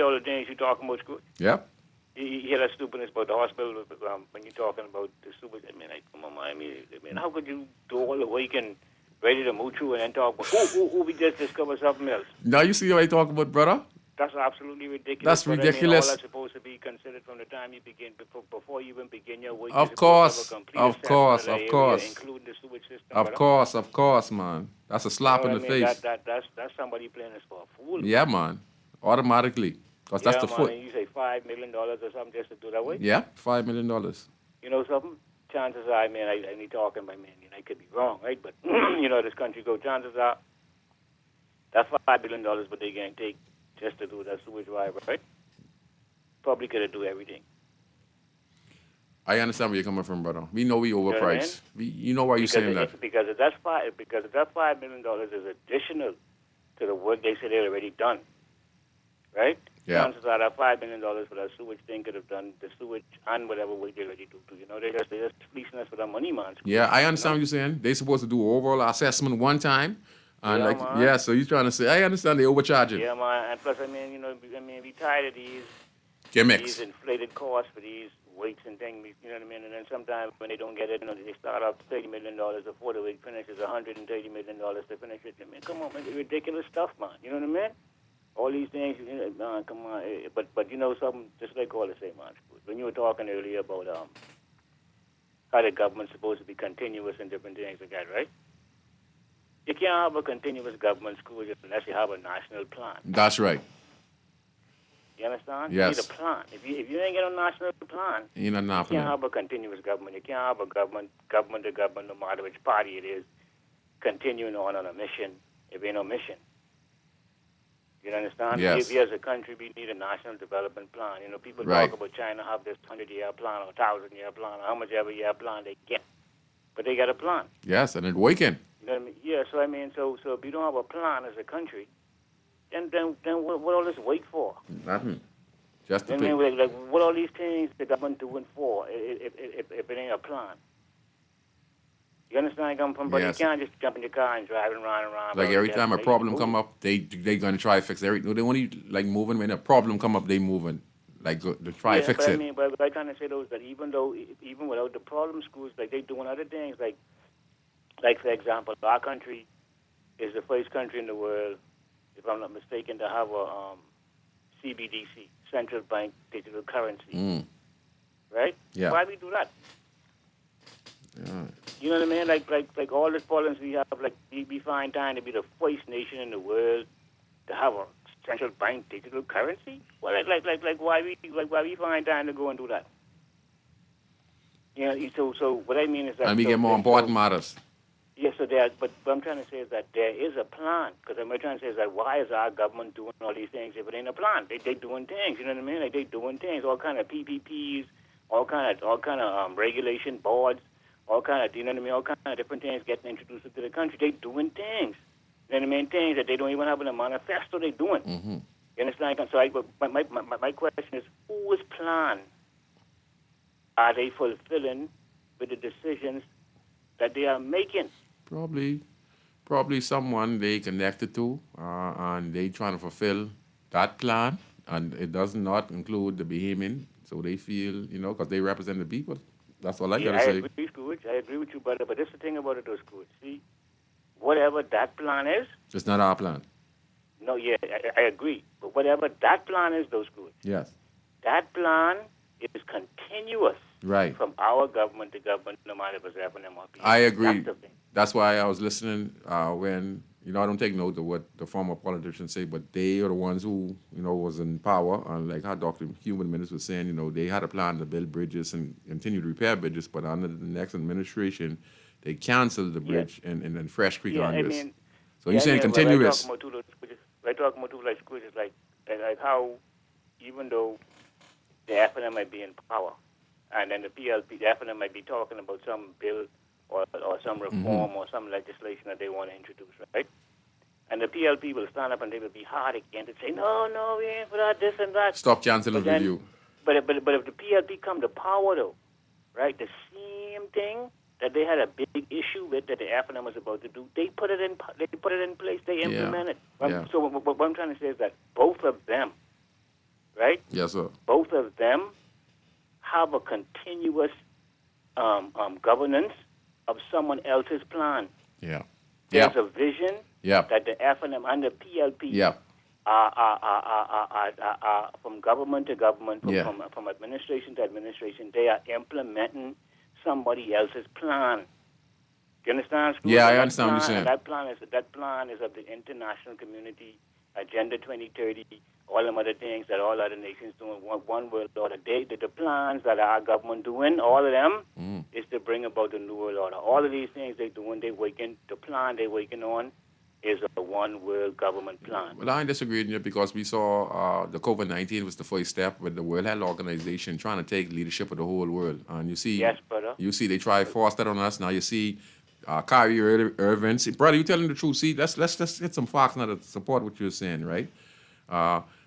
S6: all the things you're talking about, Scrooge.
S3: Yep.
S6: You hear that stupidness about the hospital when you're talking about the stupid. Come on, man. How could you do all the weekend ready to move through and then talk about who we just discovered something else?
S3: Now you see what I talk about, brother?
S6: That's absolutely ridiculous.
S3: That's ridiculous.
S6: All that's supposed to be considered from the time you begin, before you even begin your week.
S3: Of course,
S6: including the sewage system.
S3: Of course, man. That's a slap in the face.
S6: That's somebody playing us for a fool.
S3: Yeah, man. Automatically. Because that's the foot.
S6: And you say $5 million or something just to do that way?
S3: Yeah, $5 million.
S6: You know something? Chances are, I need talking by I could be wrong, right? But, this country chances are that's $5 billion, but they can't take just to do that sewage drive, right? Probably could do everything.
S3: I understand where you're coming from, brother. We know we overpriced. You know why you're saying that?
S6: Because if that $5 million is additional to the work they said they already done, right?
S3: Yeah.
S6: Chances are that $5 million for that sewage thing could have done the sewage and whatever work they already do. You know, they're just fleecing us for that money, man.
S3: Yeah, I understand what you're saying. They're supposed to do overall assessment one time. And
S6: man.
S3: So you're trying to say, I understand they overcharging.
S6: Yeah, man. And plus, we tired of these
S3: Gimmicks.
S6: inflated costs for these weights and things, you know what I mean? And then sometimes when they don't get it, they start off $30 million before the weight finishes, $130 million to finish it. I mean, come on, man, it's ridiculous stuff, man. You know what I mean? All these things, man, come on. But you know something, just like all the same, man. When you were talking earlier about how the government's supposed to be continuous and different things like that, right? You can't have a continuous government school unless you have a national plan.
S3: That's right.
S6: You understand?
S3: Yes.
S6: You need a plan. If you ain't got a national plan, you can't have a continuous government. You can't have a government to government, no matter which party it is, continuing on a mission if ain't no mission. You understand?
S3: Yes.
S6: We as a country, we need a national development plan. You know, people
S3: Right.
S6: talk about China have this 100-year plan or 1,000-year plan or how much ever year plan they get. But they got a plan.
S3: Yes, and it's working.
S6: You know what I mean? Yeah, so if you don't have a plan as a country, then what all this wait for?
S3: Nothing. Just to
S6: I
S3: pick.
S6: mean, like, what all these things the government doing for if it ain't a plan? You understand? But
S3: Yes.
S6: you can't just jump in your car and drive around.
S3: Like every time a problem come up, they gonna try to fix everything. They only like moving when a problem come up, they moving. Like to try to fix
S6: but
S3: it.
S6: I mean, but I kind of say those that even without the problem schools, like they doing other things. Like for example, our country is the first country in the world, if I'm not mistaken, to have a CBDC, central bank digital currency. Right?
S3: Yeah.
S6: Why we do that?
S3: Yeah.
S6: You know what I mean? Like all the problems we have, like we find time to be the first nation in the world to have a central bank digital currency. Well, like why we find time to go and do that? You know, so what I mean is that
S3: And we get more important matters.
S6: Yes, so but what I'm trying to say is that there is a plan. Because what I'm trying to say is that why is our government doing all these things if it ain't a plan? They doing things, you know what I mean? Like they doing things, all kind of PPPs, all kind of regulation boards, all kind of, you know what I mean? All kind of different things getting introduced into the country. They doing things, you know what I mean? Things that they don't even have in a manifesto. They doing.
S3: Mm-hmm.
S6: You understand? So my question is, whose plan are they fulfilling with the decisions that they are making?
S3: Probably someone they connected to, and they trying to fulfill that plan, and it does not include the Bahamian, so they feel, because they represent the people. That's all I gotta say.
S6: I agree with you, brother, but this is the thing about it, though, Scrooge. See, whatever that plan is,
S3: It's not our plan.
S6: no, yeah, I agree, but whatever that plan is, though, Scrooge,
S3: Yes.
S6: that plan is continuous.
S3: Right.
S6: From our government to government, no matter if it's FNM or PNM.
S3: I agree.
S6: That's the thing.
S3: That's why I was listening when, I don't take note of what the former politicians say, but they are the ones who, was in power. And like how Dr. Human Minister was saying, they had a plan to build bridges and continue to repair bridges, but under the next administration, they canceled the bridge in Fresh Creek on this. So you're saying continuous.
S6: We're talking about two like Scrooge, is like how, even though the FNM might be in power, and then the PLP, the FNM might be talking about some bill or some reform or some legislation that they want to introduce, right? And the PLP will stand up and they will be hard again to say, no, we ain't for that, this and that.
S3: Stop canceling the review.
S6: But if the PLP come to power, though, right, the same thing that they had a big issue with that the FNM was about to do, they put it in place, they implement it. So what I'm trying to say is that both of them, right?
S3: Yes, sir.
S6: Both of them have a continuous governance of someone else's plan.
S3: Yeah.
S6: There's a vision
S3: Yeah.
S6: that the FNM and the PLP
S3: Yeah.
S6: are from government to government, from administration to administration. They are implementing somebody else's plan. Do you understand?
S3: Yeah, I understand what you're saying.
S6: That plan is of the international community, Agenda 2030, all them other things that all other nations doing, one world order. The plans that our government doing, all of them, is to bring about the new world order. All of these things they doing, the plan they working on, is a one world government plan.
S3: Well, I disagree with you because we saw the COVID-19 was the first step with the World Health Organization trying to take leadership of the whole world. And
S6: Yes, brother.
S3: you see, they try to force that on us. Now you see, Kyrie Irving. See, brother, you telling the truth. See, let's get some facts now to support what you're saying, right?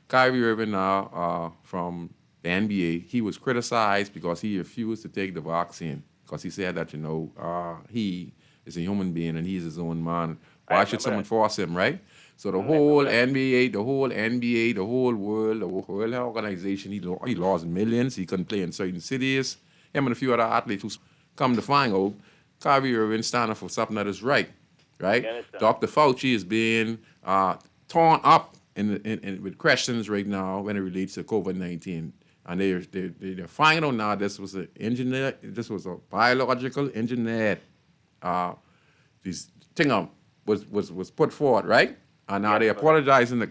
S3: Kyrie Irving now from the NBA, he was criticized because he refused to take the vaccine because he said that he is a human being and he's his own man. Why should someone force him, right? So the whole NBA, the whole world, the World Health Organization, he lost millions. He couldn't play in certain cities. Him and a few other athletes who come to find out, Kyrie Irving standing for something that is right? Dr. Fauci is being torn up with questions right now when it relates to COVID-19. And they're finding out now this was a biological engineered this thing was put forward, right? And now they're apologizing to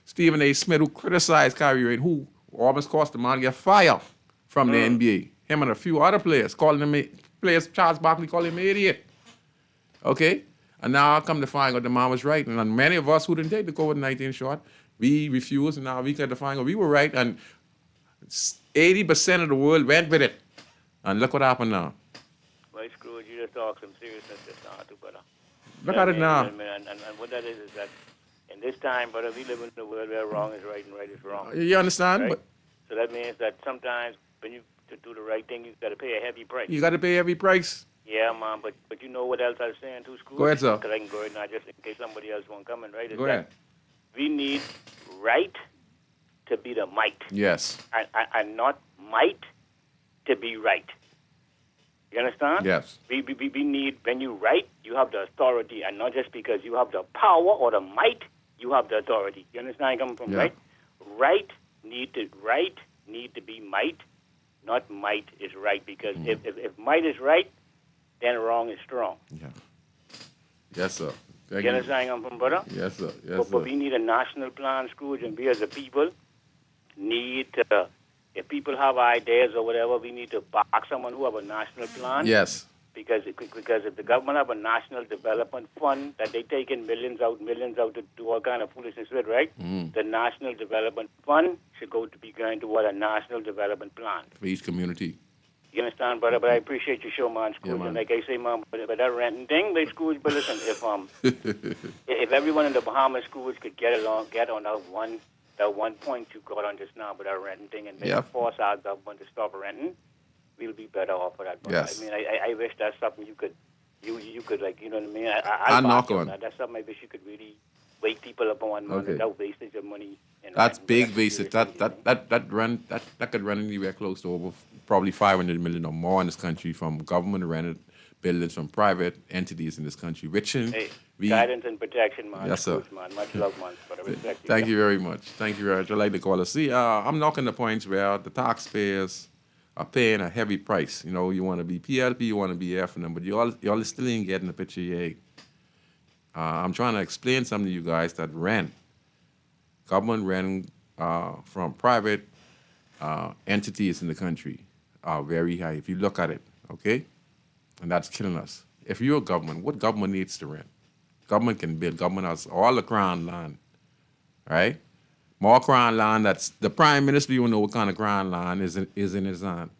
S3: Stephen A. Smith, who criticized Kyrie Irving, who almost cost the man get fired from the NBA. Him and a few other players Charles Barkley called him an idiot. Okay? And now I come to find out the man was right. And many of us who didn't take the COVID-19 shot, we refused, and now we got to find out we were right. And 80% of the world went with it. And look what happened now.
S6: Well, Scrooge, you just talk some seriousness just now, too, brother.
S3: Look at it now.
S6: And what that is that in this time, brother, we live in a world where wrong is right and right is wrong.
S3: You understand?
S6: Right?
S3: But
S6: so that means that sometimes when you to do the right thing, you got to pay a heavy price.
S3: you got to pay every price.
S6: Yeah, man, but you know what else I was saying too, Scrooge?
S3: Go ahead, sir.
S6: Because I can go ahead now just in case somebody else won't come in, right? Is
S3: Go ahead.
S6: We need right to be the might.
S3: Yes.
S6: And not might to be right. You understand?
S3: Yes.
S6: We need, when you right, you have the authority, and not just because you have the power or the might, you have the authority. You understand where I'm coming from,
S3: Yeah.
S6: right? Right need to be might, not might is right. Because if might is right, then wrong is strong.
S3: Yeah. Yes, sir. Thank
S6: You understand where I'm from, brother?
S3: Yes, sir. Yes,
S6: But
S3: sir.
S6: we need a national plan, Scrooge, and we as a people need to, if people have ideas or whatever, we need to back someone who have a national plan.
S3: Yes.
S6: Because if the government have a national development fund that they take in millions out to do all kind of foolishness with, right? The national development fund should be going toward a national development plan.
S3: For each community.
S6: You understand, brother? But I appreciate your show, man, Scrooge.
S3: Yeah, man.
S6: And like I say, man, but that renting thing, but Scrooge, but listen, if everyone in the Bahamas, Scrooge, could get on that one point you got on just now, but that renting thing, and maybe force our government to stop renting, we'll be better off for that. Brother.
S3: Yes.
S6: I mean, I wish that's something you could like, you know what I mean?
S3: I'll knock on.
S6: That's something I wish you could really wake people up on, man, without wastage of money.
S3: That's big wastage. That could run anywhere close to over probably 500 million or more in this country from government rented buildings from private entities in this country.
S6: Guidance and protection, man.
S3: Yes, sir.
S6: Scrooge, man. Much love, man. But I respect you.
S3: Thank you very much. Thank you very much. I like the caller. See, I'm knocking the points where the taxpayers are paying a heavy price. You know, you want to be PLP, you want to be F&M, but y'all still ain't getting the picture yet. I'm trying to explain something to you guys that government rent from private entities in the country are very high if you look at it, okay? And that's killing us. If you're a government, what government needs to rent? Government can build. Government has all the crown land, right? More crown land. That's the prime minister. You know what kind of crown land is in his hand,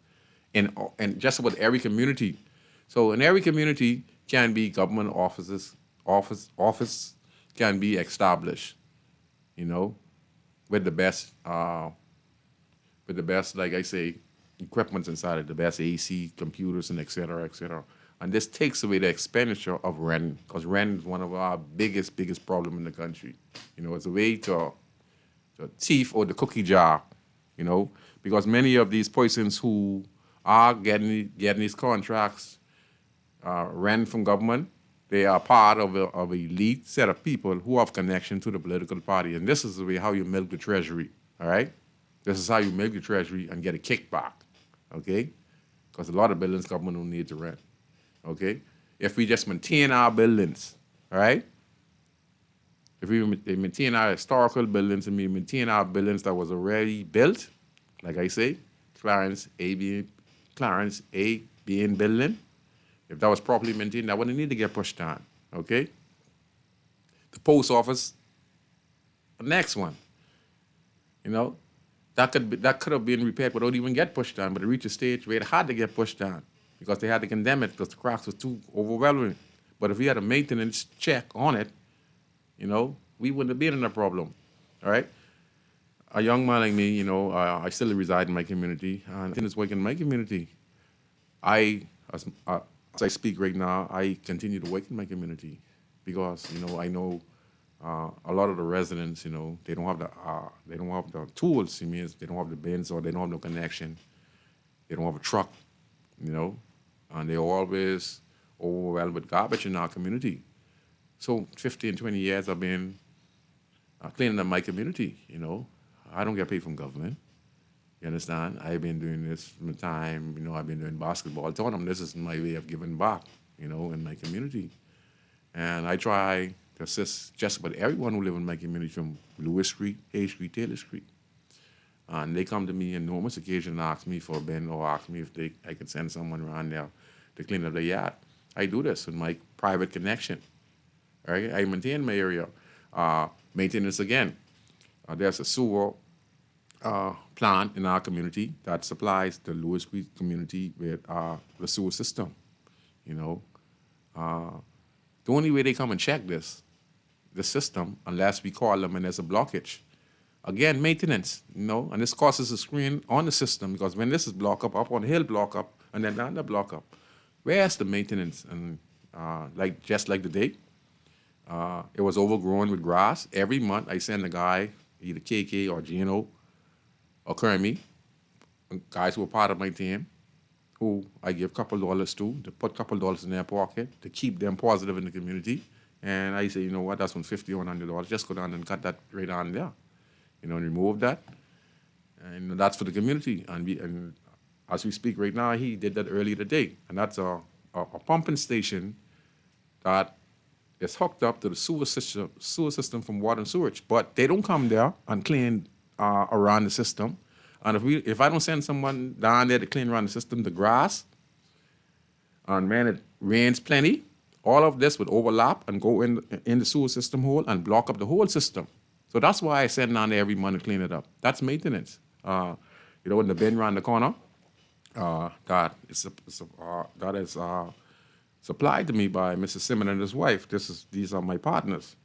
S3: and just about every community. So in every community can be government offices. Office can be established, you know, with the best, like I say, equipment inside it, the best AC, computers, and et cetera, et cetera. And this takes away the expenditure of rent, because rent is one of our biggest problem in the country. You know, it's a way to thief or the cookie jar, you know, because many of these persons who are getting these contracts, rent from government, they are part of an elite set of people who have connection to the political party. And this is the way how you milk the treasury, all right? This is how you milk the treasury and get a kickback, okay? Because a lot of buildings government don't need to rent, okay? If we just maintain our buildings, all right? If we maintain our historical buildings and we maintain our buildings that was already built, like I say, Clarence A being building, if that was properly maintained, that wouldn't need to get pushed down, okay? the post office, the next one. You know, that could have been repaired without even get pushed down, but it reached a stage where it had to get pushed down because they had to condemn it because the cracks was too overwhelming. But if we had a maintenance check on it, you know, we wouldn't have been in a problem. All right. A young man like me, you know, I still reside in my community, and it's working in my community. As I speak right now, I continue to work in my community because, you know, I know a lot of the residents, you know, they don't have the tools. It means they don't have the bins or they don't have no connection. They don't have a truck, you know, and they're always overwhelmed with garbage in our community. So 15, 20 years I've been cleaning up my community, you know. I don't get paid from government. You understand? I've been doing this from the time, you know, I've been doing basketball. I told them this is my way of giving back, you know, in my community. And I try to assist just about everyone who live in my community from Lewis Street, H Street, Taylor Street. And they come to me on numerous occasions and ask me for a bin or ask me if I could send someone around there to clean up the yard. I do this with my private connection. Right? I maintain my area. Maintenance again. There's a sewer plant in our community that supplies the Lewis Street community with the sewer system. You know, the only way they come and check the system, unless we call them and there's a blockage. Again, maintenance, you know, and this causes a strain on the system because when this is block up on the hill block up, and then down the block up, where's the maintenance? And just like the day, it was overgrown with grass. Every month I send a guy, either KK or Gino or Kermie, guys who are part of my team, who I give a couple dollars to put a couple dollars in their pocket to keep them positive in the community. And I say, you know what, that's $50 or $100. Just go down and cut that right on there. You know, and remove that. And that's for the community. And as we speak right now, he did that earlier today. And that's a pumping station that is hooked up to the sewer system from water and sewage. But they don't come there and clean around the system. And if I don't send someone down there to clean around the system, the grass, and man, it rains plenty, all of this would overlap and go in the sewer system hole and block up the whole system. So that's why I send down there every month to clean it up. That's maintenance. You know, in the bin around the corner, that is supplied to me by Mr. Simmons and his wife. These are my partners.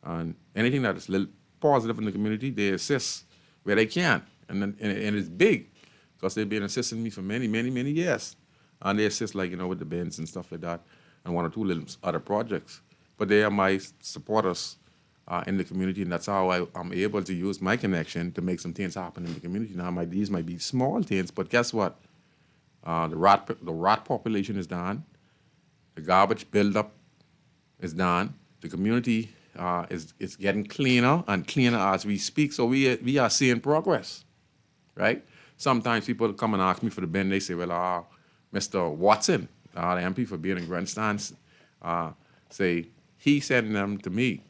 S3: And anything that is little positive in the community, they assist where they can. And it's big because they've been assisting me for many, many, many years. And they assist, like, you know, with the bins and stuff like that, and one or two little other projects. But they are my supporters in the community, and that's how I'm able to use my connection to make some things happen in the community. Now, these might be small things, but guess what? The rat population is down. The garbage buildup is down. The community is getting cleaner and cleaner as we speak. So we are seeing progress, right? Sometimes people come and ask me for the bin. They say, well, Mr. Watson, the MP for being in grandstands, say he sent them to me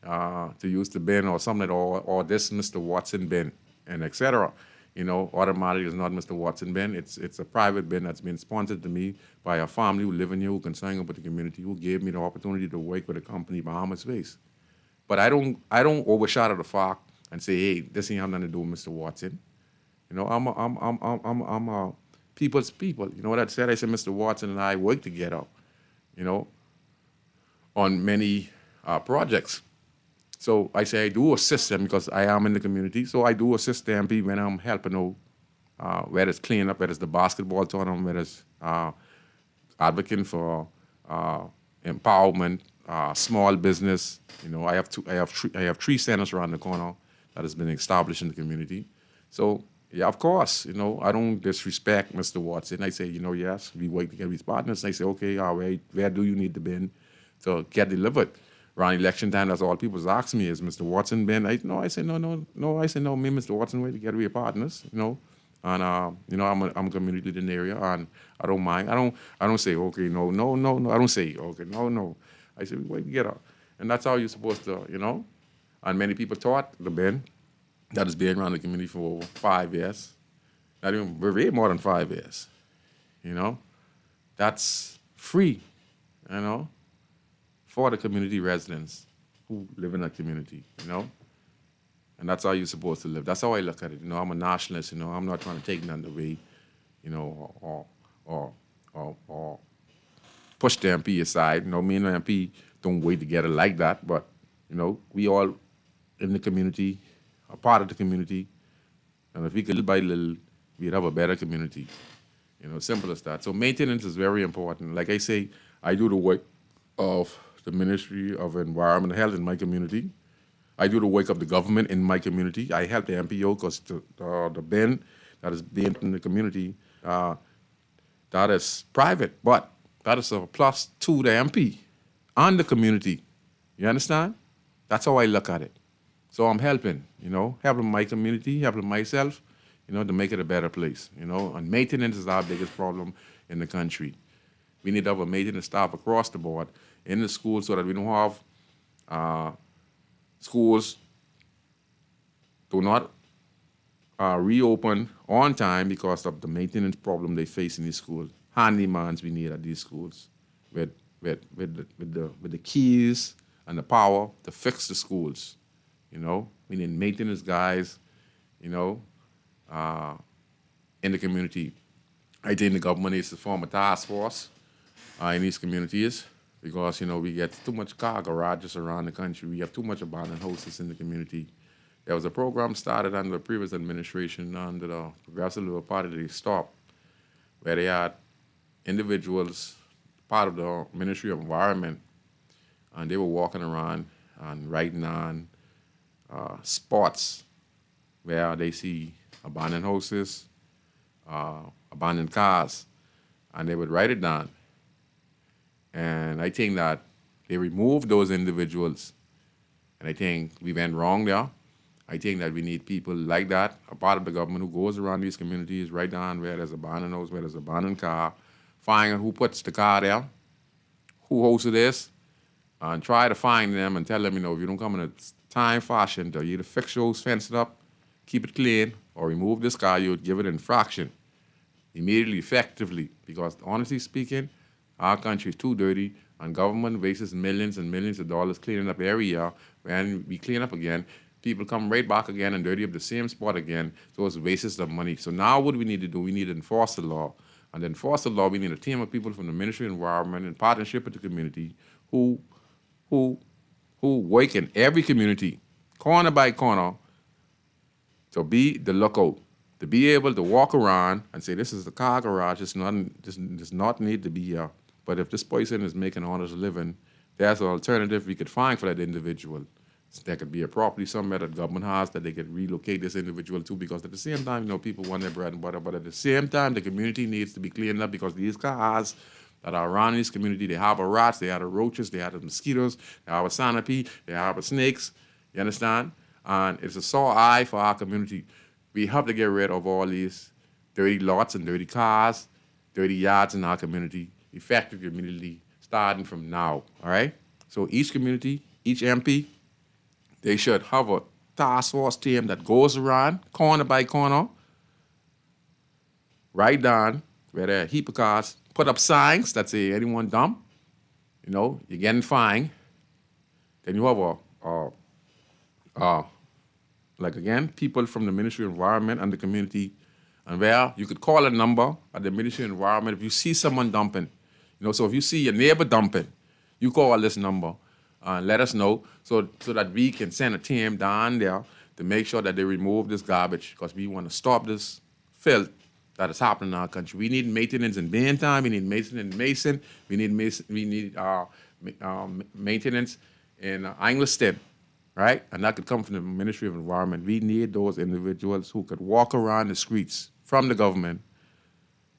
S3: to use the bin or something, or this Mr. Watson bin, and etc. You know, automatically it's not Mr. Watson bin. It's a private bin that's been sponsored to me by a family who live in here, who concerned about the community, who gave me the opportunity to work with a company, Bahamas Waste. But I don't overshadow the fact and say, hey, this ain't have nothing to do with Mr. Watson. You know, I'm a people's people. You know what I said? I said Mr. Watson and I work together, you know, on many projects. So I say I do assist them because I am in the community. So I do assist them when I'm helping out, whether it's cleaning up, whether it's the basketball tournament, whether it's advocating for empowerment, small business. You know, I have three centers around the corner that has been established in the community. So yeah, of course, you know, I don't disrespect Mr. Watson. I say, you know, yes, we work together with partners. I say, okay, all right, where do you need the bin to get delivered? Around election time, that's all people ask me, is Mr. Watson bin? I say, no. I say, no, me and Mr. Watson work together, we're partners, you know. And, you know, I'm a community leader in the area, and I don't mind. I don't say, okay, no. I don't say, okay, no. I say, we work together. And that's how you're supposed to, you know. And many people thought the bin that has been around the community for over 5 years, not even, way more than 5 years, you know. That's free, you know, for the community residents who live in that community, And that's how you're supposed to live. That's how I look at it. I'm a nationalist, I'm not trying to take nothing away, or push the MP aside. Me and the MP don't work together like that, but, we all in the community, a part of the community, and if we could little by little, we'd have a better community. Simple as that. So maintenance is very important. Like I say, I do the work of the Ministry of Environment and Health in my community. I do the work of the government in my community. I help the MPO because the bin that is being in the community, that is private, but that is a plus to the MP and the community. You understand? That's how I look at it. So I'm helping, helping my community, helping myself, to make it a better place, And maintenance is our biggest problem in the country. We need to have a maintenance staff across the board in the schools so that we don't have schools do not reopen on time because of the maintenance problem they face in these schools. Handymans we need at these schools with the keys and the power to fix the schools. We need maintenance guys, in the community. I think the government needs to form a task force in these communities because, we get too much car garages around the country. We have too much abandoned houses in the community. There was a program started under the previous administration under the Progressive Liberal Party that they stopped, where they had individuals, part of the Ministry of Environment, and they were walking around and writing on spots where they see abandoned houses, abandoned cars, and they would write it down. And I think that they removed those individuals, and I think we went wrong there. I think that we need people like that, a part of the government who goes around these communities, write down where there's abandoned house, where there's abandoned car, find who puts the car there, who hosted this, and try to find them and tell them, if you don't come in a time fashion to either fix your house, fence it up, keep it clean, or remove this car, you would give it an infraction immediately, effectively, because honestly speaking, our country is too dirty, and government wastes millions and millions of dollars cleaning up every year. When we clean up again, people come right back again and dirty up the same spot again, so it's wastes of money. So now what we need to do, we need to enforce the law. And to enforce the law, we need a team of people from the Ministry of Environment in partnership with the community who work in every community, corner by corner, to be the lookout, to be able to walk around and say, this is the car garage, this does not need to be here. But if this person is making honest living, there's an alternative we could find for that individual. There could be a property somewhere that government has that they could relocate this individual to, because at the same time, people want their bread and butter, but at the same time, the community needs to be cleaned up because these cars that are around this community, they harbor rats, they harbor roaches, they harbor mosquitoes, they harbor centipede, they harbor snakes, you understand? And it's a sore eye for our community. We have to get rid of all these dirty lots and dirty cars, dirty yards in our community, effective immediately, starting from now, all right? So each community, each MP, they should have a task force team that goes around, corner by corner, write down where there are a heap of cars, put up signs that say anyone dump, you're getting fined. Then you have people from the Ministry of Environment and the community, and where you could call a number at the Ministry of Environment if you see someone dumping. So if you see your neighbor dumping, you call this number and let us know so that we can send a team down there to make sure that they remove this garbage, because we want to stop this filth that is happening in our country. We need maintenance in Baintown, we need maintenance in Mason, we need maintenance in Angleton, right? And that could come from the Ministry of Environment. We need those individuals who could walk around the streets from the government,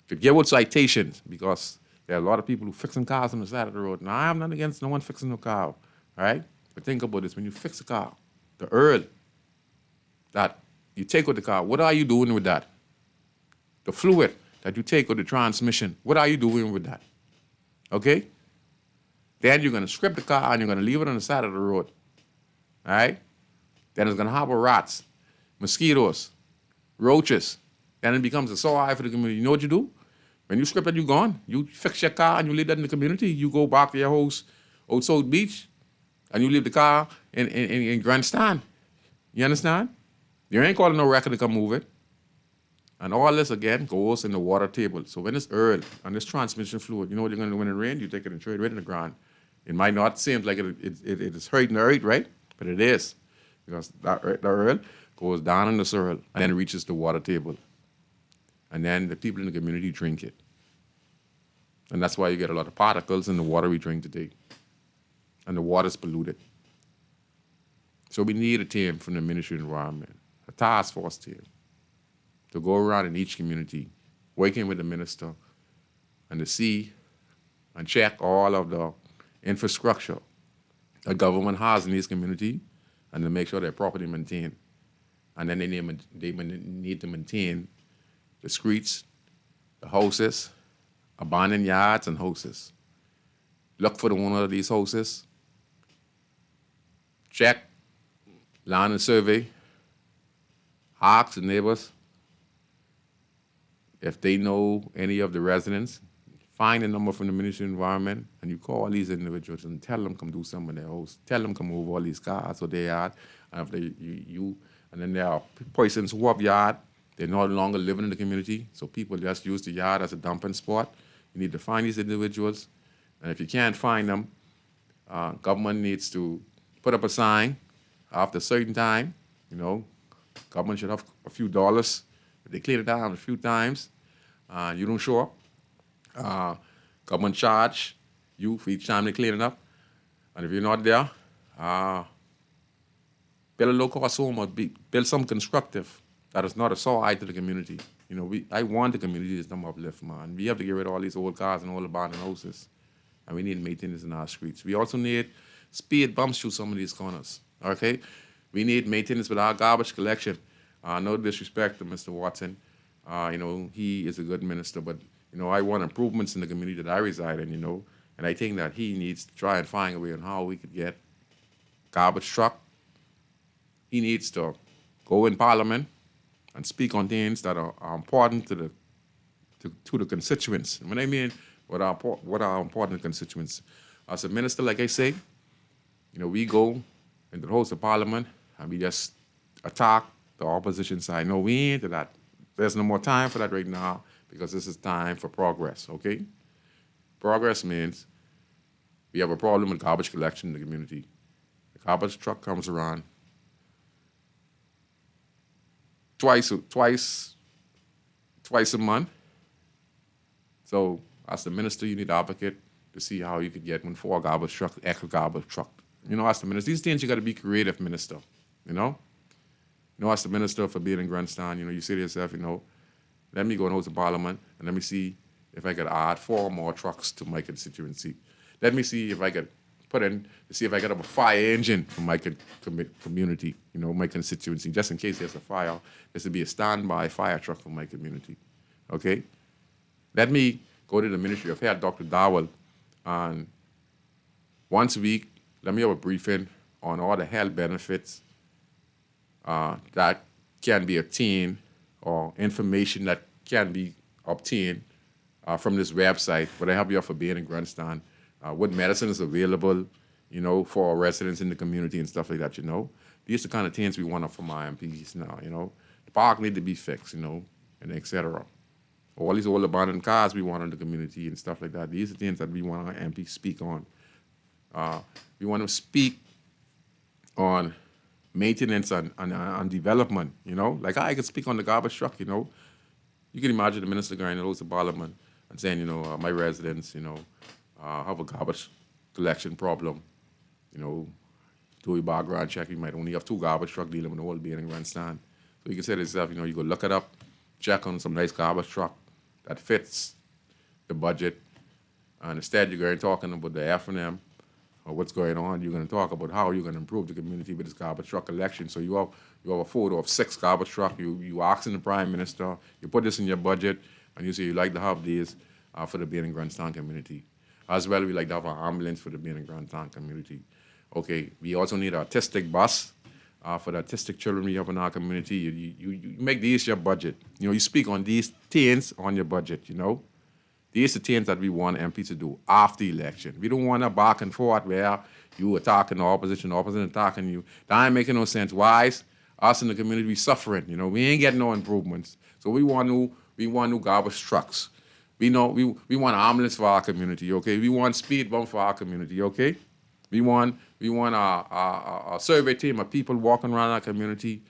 S3: could give out citations, because there are a lot of people who fixing cars on the side of the road. Now, I'm not against no one fixing no car, all right? But think about this. When you fix a car, the oil that you take with the car, what are you doing with that? The fluid that you take with the transmission, what are you doing with that? Okay? Then you're going to scrape the car and you're going to leave it on the side of the road, all right? Then it's going to harbor rats, mosquitoes, roaches. Then it becomes a sore eye for the community. You know what you do? When you scrape it, you're gone. You fix your car and you leave that in the community. You go back to your house out South Beach and you leave the car in grandstand. You understand? You ain't calling no record to come move it. And all this, again, goes in the water table. So when it's early and this transmission fluid, you know what you're going to do when it rains? You take it and throw it right in the ground. It might not seem like it is hurting the earth, right? But it is. Because the earth goes down in the soil and then it reaches the water table. And then the people in the community drink it. And that's why you get a lot of particles in the water we drink today. And the water's polluted. So we need a team from the Ministry of Environment, a task force team, to go around in each community, working with the minister, and to see and check all of the infrastructure that government has in this community, and to make sure they're properly maintained. And then they need to maintain the streets, the houses, abandoned yards and houses. Look for the owner of these houses. Check land and survey. Ask the neighbors if they know any of the residents. Find a number from the Ministry of Environment, and you call these individuals and tell them come do something in their house. Tell them come move all these cars or their yard. And if and then there are persons who have yard, they're no longer living in the community, so people just use the yard as a dumping spot. You need to find these individuals, and if you can't find them, government needs to put up a sign after a certain time. You know, government should have a few dollars. If they clean it down a few times, you don't show up. Government charge you for each time they clean it up. And if you're not there, build a low-cost home or build something constructive that is not a sore eye to the community. You know, I want the community to come uplift, man. We have to get rid of all these old cars and all abandoned houses. And we need maintenance in our streets. We also need speed bumps through some of these corners, okay? We need maintenance with our garbage collection. No disrespect to Mr. Watson. You know, he is a good minister, but, you know, I want improvements in the community that I reside in, you know, and I think that he needs to try and find a way on how we could get garbage truck. He needs to go in Parliament and speak on things that are important to the constituents. And when I mean what are important constituents, as a minister, like I say, you know, we go into the House of Parliament and we just attack the opposition side. No, we ain't into that. There's no more time for that right now because this is time for progress, okay? Progress means we have a problem with garbage collection in the community. The garbage truck comes around twice a month. So as the minister, you need to advocate to see how you could get one for a garbage truck, extra garbage truck. You know, as the minister, these things you got to be creative, minister. You know, as the minister for being in Grandstand, you know, you say to yourself, you know, let me go and host a Parliament and let me see if I could add 4 more trucks to my constituency. Let me see if I could put in to see if I could have a fire engine for my community, you know, my constituency, just in case there's a fire. There should be a standby fire truck for my community, okay? Let me go to the Ministry of Health, Dr. Dowell, and once a week, let me have a briefing on all the health benefits that can be obtained or information that can be obtained from this website, what I have you for being in Grandstand, what medicine is available, you know, for our residents in the community and stuff like that, you know. These are the kind of things we want from our MPs now, you know. The park need to be fixed, you know, and et cetera. All these old abandoned cars we want in the community and stuff like that. These are things that we want our MPs speak on. We want to speak on maintenance and development, you know. Like I could speak on the garbage truck, you know. You can imagine the minister going to those Parliament and saying, you know, my residents, you know, have a garbage collection problem. You know, do a background check, you might only have 2 garbage trucks dealing with the whole being in Grandstand. So you can say to yourself, you know, you go look it up, check on some nice garbage truck that fits the budget. And instead you're going to talking about the F&M or what's going on. You're going to talk about how you're going to improve the community with this garbage truck collection. So you have a photo of 6 garbage trucks. You asking the Prime Minister, you put this in your budget, and you say you like to have these for the Benin Grandstand community. As well, we like to have an ambulance for the Benin Grandstand community. Okay, we also need an autistic bus for the autistic children we have in our community. You make these your budget. You know, you speak on these things on your budget, you know. These are things that we want MPs to do after the election. We don't want a back and forth where You attacking the opposition attacking you. That ain't making no sense. Why? Us in the community we suffering. You know, we ain't getting no improvements. So we want new garbage trucks. We want an ambulance for our community, okay? We want speed bump for our community, okay? We want a survey team of people walking around our community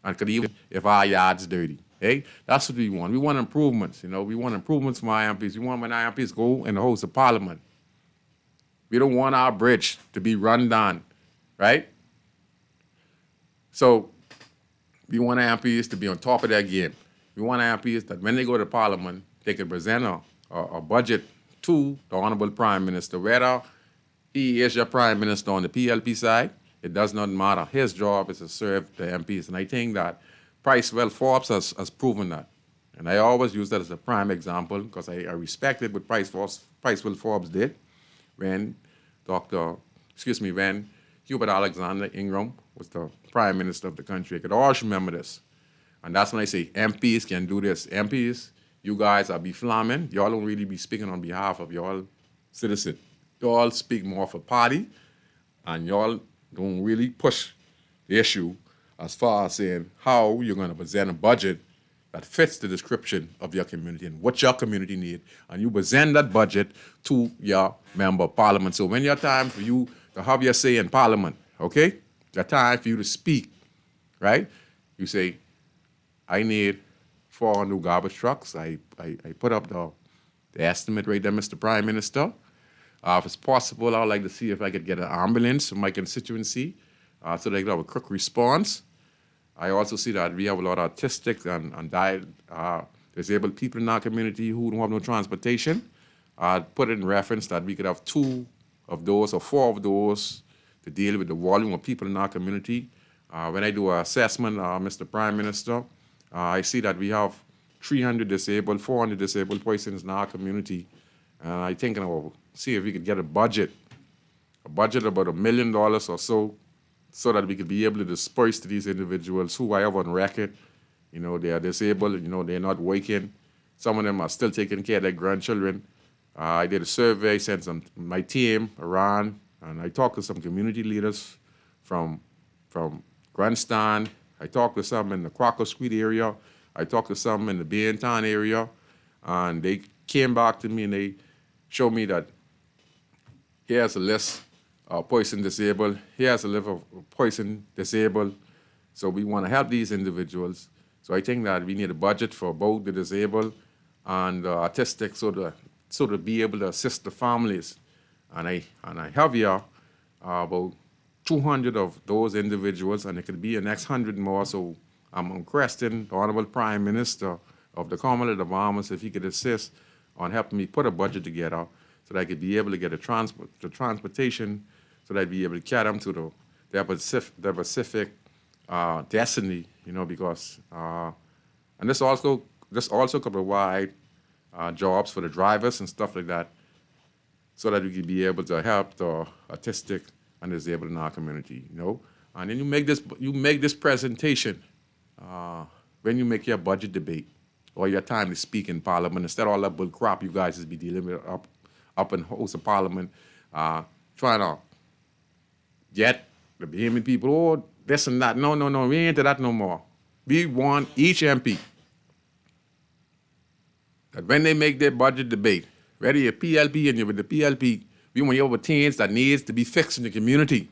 S3: and could even if our yard's dirty. Hey, that's what we want. We want improvements, you know. We want improvements from our MPs. We want when our MPs go in the House of Parliament. We don't want our bridge to be run down, right? So we want our MPs to be on top of their game. We want our MPs that when they go to Parliament, they can present a budget to the Honorable Prime Minister. Whether he is your Prime Minister on the PLP side, it does not matter. His job is to serve the MPs. And I think that Forbes has proven that. And I always use that as a prime example because I respected what Forbes did when when Hubert Alexander Ingram was the Prime Minister of the country. I could always remember this. And that's when I say MPs can do this. MPs, you guys are be flamming. Y'all don't really be speaking on behalf of y'all citizens. Y'all speak more for party, and y'all don't really push the issue as far as saying how you're going to present a budget that fits the description of your community and what your community need, and you present that budget to your member of parliament. So when your time for you to have your say in parliament, okay, the time for you to speak, right? You say, I need 4 new garbage trucks. I put up the estimate right there, Mr. Prime Minister. If it's possible, I would like to see if I could get an ambulance from my constituency so they could have a quick response. I also see that we have a lot of autistic and disabled people in our community who don't have no transportation. I put it in reference that we could have 2 of those or 4 of those to deal with the volume of people in our community. When I do an assessment, Mr. Prime Minister, I see that we have 300 disabled, 400 disabled persons in our community. And I think I'll see if we could get a budget about $1 million or so that we could be able to disperse to these individuals who I have on record. You know, they are disabled, you know, they're not working. Some of them are still taking care of their grandchildren. I did a survey, sent my team around, and I talked to some community leaders from Grandstand. I talked to some in the Crocker Street area. I talked to some in the Baintown area. And they came back to me and they showed me that here's a list of person disabled. Here's a list of person disabled. So we want to help these individuals. So I think that we need a budget for both the disabled and the autistic so to be able to assist the families. And I have here about 200 of those individuals, and it could be the next 100 more. So I'm requesting the Honorable Prime Minister of the Commonwealth of Bahamas if he could assist on helping me put a budget together so that I could be able to get the transportation so that I'd be able to carry them to their Pacific destiny, you know, because and this also could provide jobs for the drivers and stuff like that so that we could be able to help the autistic and disabled in our community, you know. And then you make this presentation when you make your budget debate or your time to speak in Parliament, instead of all that bull crap you guys is be dealing with up in House of Parliament, trying to get the Bahamian people, oh, this and that. No, we ain't into that no more. We want each MP that when they make their budget debate, whether you're PLP and you're with the PLP, we want you over things that needs to be fixed in the community.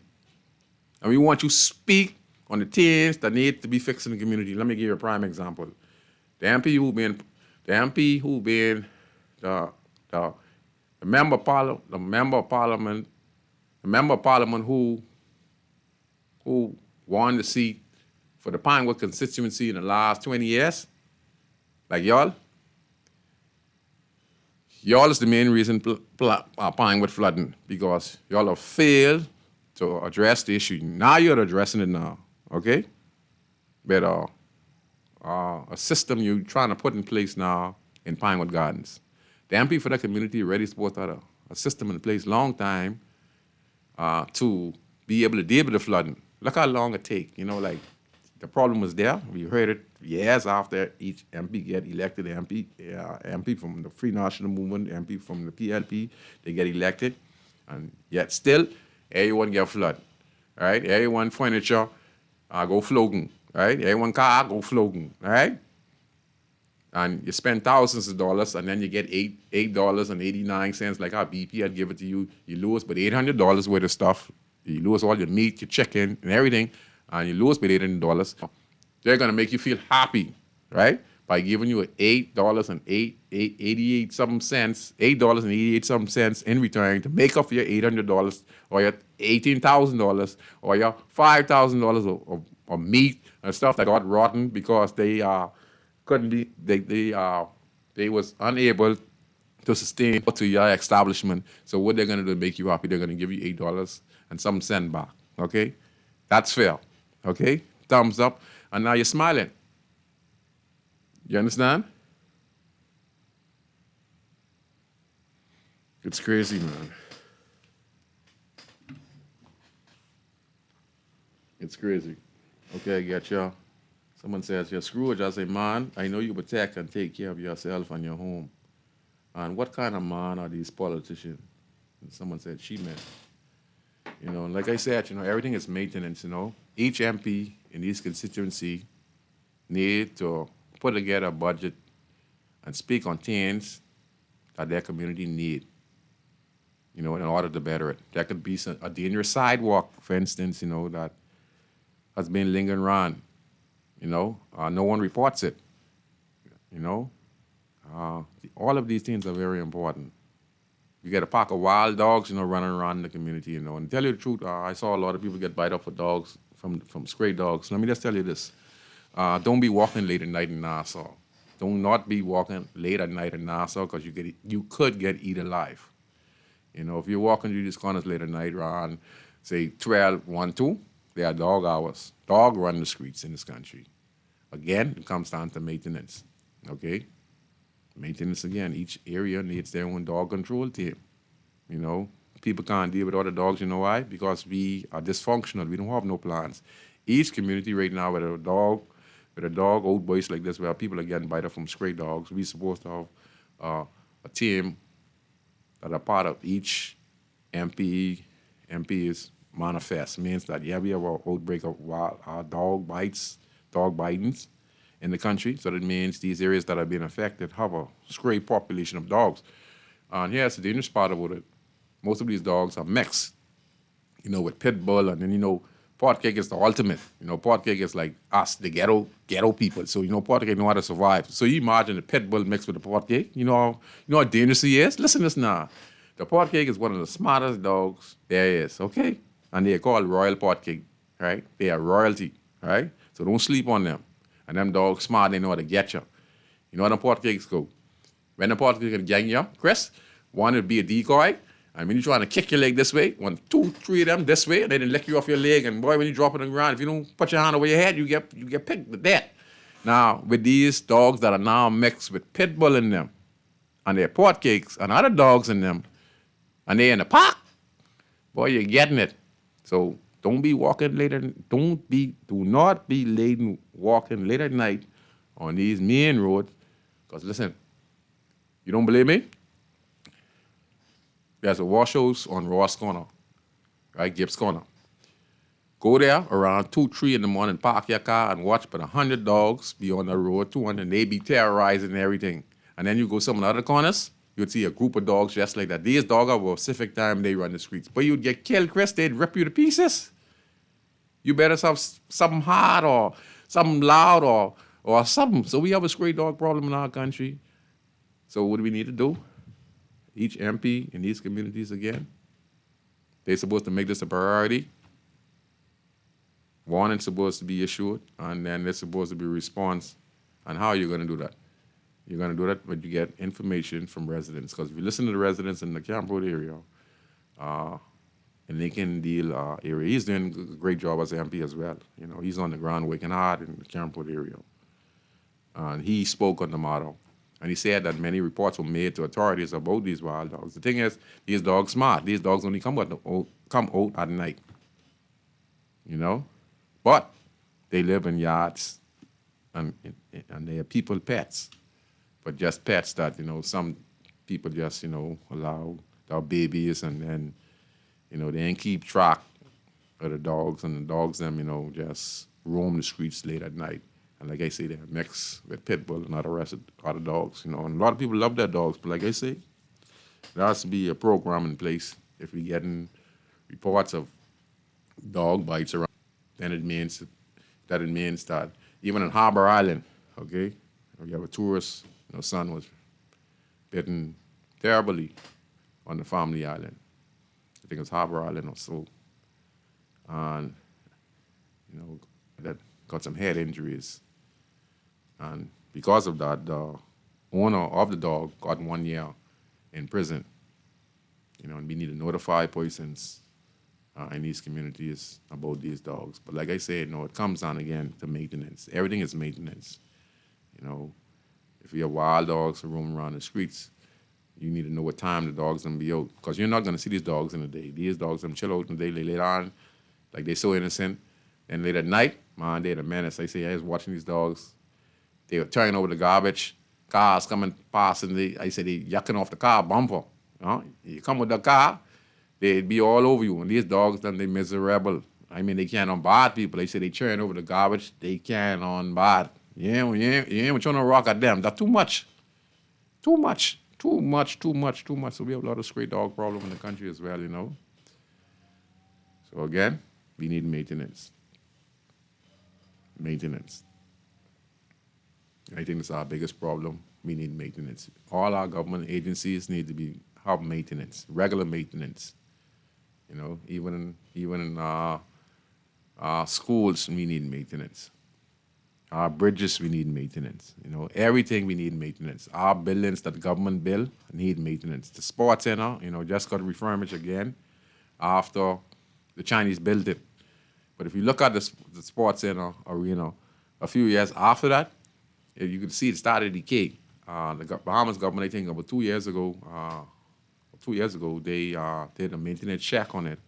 S3: And we want you to speak on the things that need to be fixed in the community. Let me give you a prime example. The MP who been the member of parliament who won the seat for the Pinewood constituency in the last 20 years, like y'all is the main reason Pinewood flooding, because y'all have failed to address the issue. Now you're addressing it now, okay? But a system you're trying to put in place now in Pinewood Gardens. The MP for that community already supposed to have a system in place long time to be able to deal with the flooding. Look how long it take. You know, like the problem was there. We heard it years after each MP get elected. MP from the Free National Movement, MP from the PLP, they get elected, and yet still everyone get flood, right? Everyone furniture go floating, right? Everyone car go floating, right? And you spend thousands of dollars, and then you get $8.89, like how BP had give it to you. You lose but $800 worth of stuff. You lose all your meat, your chicken, and everything, and you lose but $800. They're gonna make you feel happy, right? By giving you $8.88 in return to make up for your $800 or your $18,000 or your $5,000 of meat and stuff that got rotten because they couldn't be they was unable to sustain to your establishment. So what they're gonna do to make you happy, they're gonna give you $8 and some cent back. Okay? That's fair. Okay? Thumbs up. And now you're smiling. You understand? It's crazy, man. It's crazy. Okay, I get you. Someone says, you're Scrooge. I say, man, I know you protect and take care of yourself and your home. And what kind of man are these politicians? And someone said, she man. You know, like I said, you know, everything is maintenance, you know. Each MP in each constituency need to put together a budget and speak on things that their community need, you know, in order to better it. There could be a dangerous sidewalk, for instance, you know, that has been lingering around, you know. No one reports it, you know. All of these things are very important. You get a pack of wild dogs, you know, running around in the community, you know. And to tell you the truth, I saw a lot of people get bite up for dogs, from stray dogs. Let me just tell you this. Don't be walking late at night in Nassau. Do not be walking late at night in Nassau because you could get eaten alive. You know, if you're walking through these corners late at night around, say, 12, 1, 2, they are dog hours. Dog run the streets in this country. Again, it comes down to maintenance, okay? Maintenance again. Each area needs their own dog control team. You know, people can't deal with other dogs. You know why? Because we are dysfunctional. We don't have no plans. Each community right now with a dog, old boys like this, where people are getting bite from stray dogs, we're supposed to have a team that are part of each MP's manifest. Means that, yeah, we have an outbreak of dog bitings in the country. So that means these areas that are being affected have a stray population of dogs. And here's the dangerous part about it. Most of these dogs are mixed, you know, with pit bull, and then, you know, pot cake is the ultimate. You know, pot cake is like us, the ghetto people. So, you know, pot cake know how to survive. So you imagine the pit bull mixed with the pot cake. You know how dangerous he is? Listen to this now. The pot cake is one of the smartest dogs there is, okay? And they're called royal pot cake, right? They are royalty, right? So don't sleep on them. And them dogs smart, they know how to get you. You know how the pot cakes go. When the pot cake can gang you, Chris, one would be a decoy. And when you're trying to kick your leg this way, 1, 2, 3 of them this way, and they didn't lick you off your leg. And boy, when you drop it on the ground, if you don't put your hand over your head, you get picked with that. Now, with these dogs that are now mixed with pit bull in them, and they're pot cakes and other dogs in them, and they're in the park, boy, you're getting it. So don't be walking later. Do not be late walking late at night on these main roads. Because listen, you don't believe me? There's a wash house on Ross Corner, right? Gibbs Corner. Go there around 2, 3 in the morning, park your car and watch but 100 dogs be on the road, 200, and they be terrorizing everything. And then you go some of the other corners, you'd see a group of dogs just like that. These dogs have a specific time they run the streets. But you'd get killed, Chris, they'd rip you to pieces. You better have something hard or something loud or something. So we have a stray dog problem in our country. So what do we need to do? Each MP in these communities again, they're supposed to make this a priority. Warning's supposed to be issued, and then there's supposed to be a response. And how are you going to do that? You're going to do that when you get information from residents. Because if you listen to the residents in the Camp Road area, in Lincoln Deal area, he's doing a great job as an MP as well. You know, he's on the ground working hard in the Camp Road area. And he spoke on the matter. And he said that many reports were made to authorities about these wild dogs. The thing is, these dogs smart. These dogs only come out at night, you know? But they live in yards, and they are people pets. But just pets that, you know, some people just, you know, allow their babies and then You know, they ain't keep track of the dogs, and the dogs them, you know, just roam the streets late at night. And like I say, they're mixed with pit bull and other rest of other dogs, you know. And a lot of people love their dogs, but like I say, there has to be a program in place. If we getting reports of dog bites around, then it means that even in Harbor Island, okay, we have a tourist, you know, son was bitten terribly on the family island. I think it's Harbor Island or so. And, you know, that got some head injuries. And because of that, the owner of the dog got 1 year in prison. You know, and we need to notify persons in these communities about these dogs. But like I said, it comes down again to maintenance. Everything is maintenance. You know, if you have wild dogs roaming around the streets, you need to know what time the dog's gonna be out. Because you're not gonna see these dogs in the day. These dogs, them chill out in the day, later on, like they're so innocent. And late at night, man, they're the menace. I say, I was watching these dogs. They were turning over the garbage. Cars coming past, and I say they yucking off the car bumper. You come with the car, they'd be all over you. And these dogs, then they miserable. I mean, they can't unbar people. They say they turn over the garbage. They can't unbar. You ain't trying to rock at them. That's too much. Too much. So we have a lot of stray dog problem in the country as well, you know. So again, we need maintenance. I think that's our biggest problem. We need maintenance. All our government agencies need to have maintenance, regular maintenance. You know, even in our schools, we need maintenance. Our bridges, we need maintenance. You know, everything we need maintenance. Our buildings that the government build need maintenance. The sports center, you know, just got refurbished again after the Chinese built it. But if you look at the sports center arena, a few years after that, you can see it started to decay. The Bahamas government, I think, about 2 years ago, they did a maintenance check on it.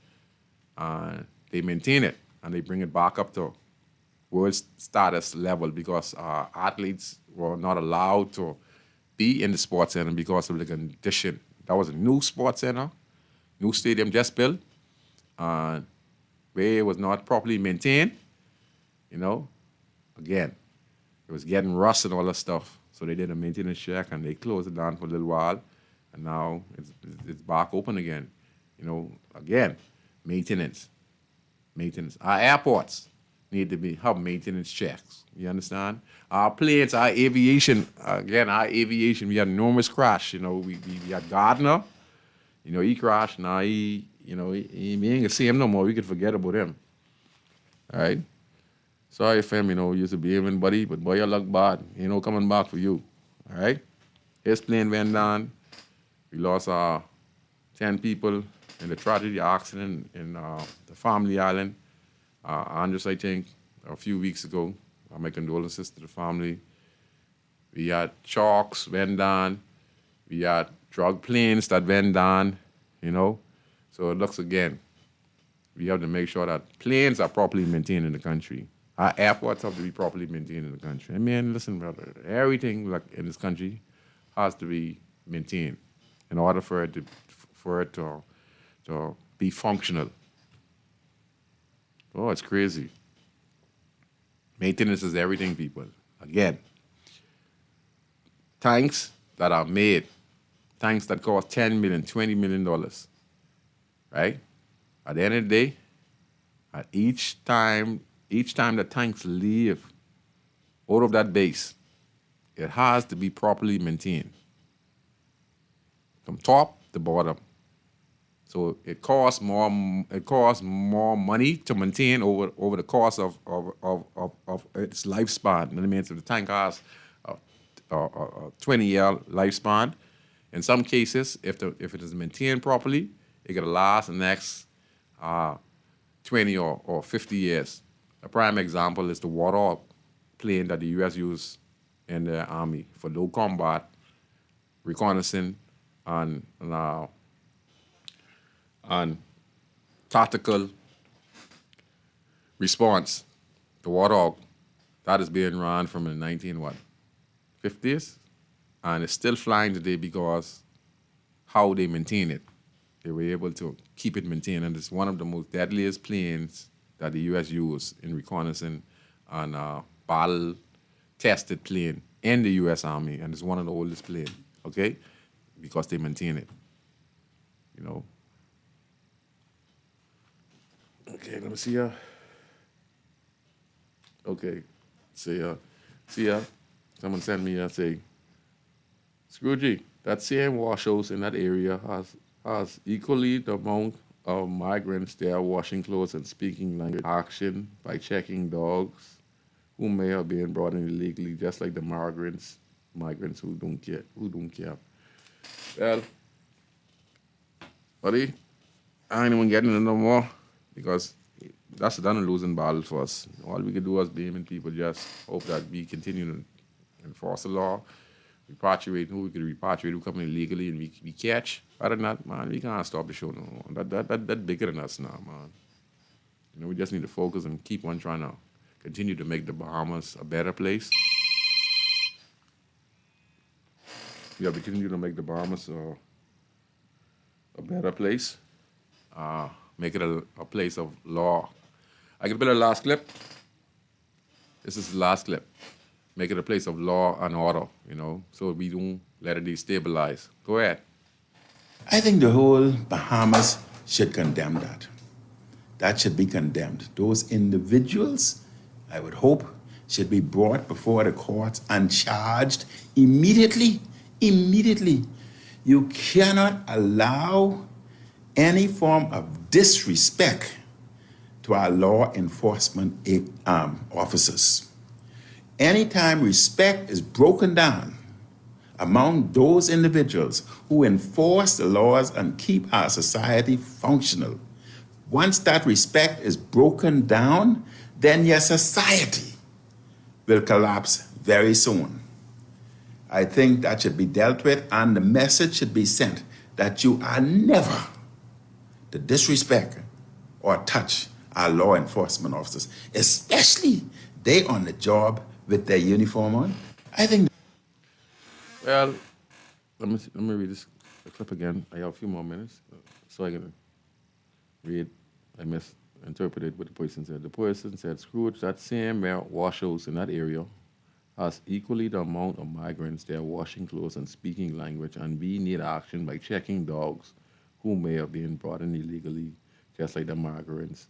S3: They maintain it, and they bring it back up to world status level because athletes were not allowed to be in the sports center because of the condition. That was a new sports center, new stadium just built, where it was not properly maintained, you know. Again, it was getting rust and all that stuff. So they did a maintenance check and they closed it down for a little while, and now it's back open again. You know, again, maintenance. Our airports need to have maintenance checks. You understand? Our planes, our aviation, we had enormous crash. You know, we had Gardner. You know, he crashed. Now we ain't gonna see him no more. We could forget about him. All right? Sorry, fam, you know, used to be even buddy, but boy, your luck bad. Ain't no coming back for you. All right? His plane went down. We lost 10 people in the tragedy accident in the family island. Andres, I think, a few weeks ago. My condolences to the family. We had chalks went down. We had drug planes that went down, you know. So it looks again. We have to make sure that planes are properly maintained in the country. Our airports have to be properly maintained in the country. I mean, listen, brother, everything like in this country has to be maintained in order for it to be functional. Oh, it's crazy. Maintenance is everything, people. Again, tanks that are made, tanks that cost $10 million, $20 million, right? At the end of the day, at each time the tanks leave out of that base, it has to be properly maintained from top to bottom. So it costs more money to maintain over the course of its lifespan. That means if the tank has a 20-year lifespan, in some cases, if it is maintained properly, it could last the next 20 or 50 years. A prime example is the water plane that the U.S. used in the Army for low combat, reconnaissance, and tactical response. The Warthog, that is being run from the 1950s, and it's still flying today because how they maintain it. they were able to keep it maintained, and it's one of the most deadliest planes that the U.S. used in reconnaissance and battle-tested plane in the U.S. Army, and it's one of the oldest planes, okay? Because they maintain it, you know. Okay, let me see ya. Okay, see ya. Someone sent me say, Scrooge, that same washhouse in that area has equally the amount of migrants there washing clothes and speaking language action by checking dogs who may have been brought in illegally, just like the migrants who don't care. Well, buddy, I ain't even getting it no more because that's a done and losing battle for us. All we can do as Bayman people just hope that we continue to enforce the law, repatriate who we can repatriate, who come in illegally, and we catch. Other than that, man, we can't stop the show no more. That bigger than us now, man. You know, we just need to focus and keep on trying to continue to make the Bahamas a better place. We have to continue to make the Bahamas a better place. Make it a place of law. I can play the last clip. This is the last clip. Make it a place of law and order, you know, so we don't let it destabilize. Go ahead.
S5: I think the whole Bahamas should condemn that. That should be condemned. Those individuals, I would hope, should be brought before the courts and charged immediately. Immediately. You cannot allow any form of disrespect to our law enforcement officers. Anytime respect is broken down among those individuals who enforce the laws and keep our society functional, once that respect is broken down, then your society will collapse very soon. I think that should be dealt with, and the message should be sent that you are never to disrespect or touch our law enforcement officers, especially they on the job with their uniform on. I think.
S3: Well, let me read this clip again. I have a few more minutes, so I can read. I misinterpreted what the person said. The person said, Scrooge, that same washhouse in that area has equally the amount of migrants there washing clothes and speaking language, and we need action by checking dogs who may have been brought in illegally, just like the migrants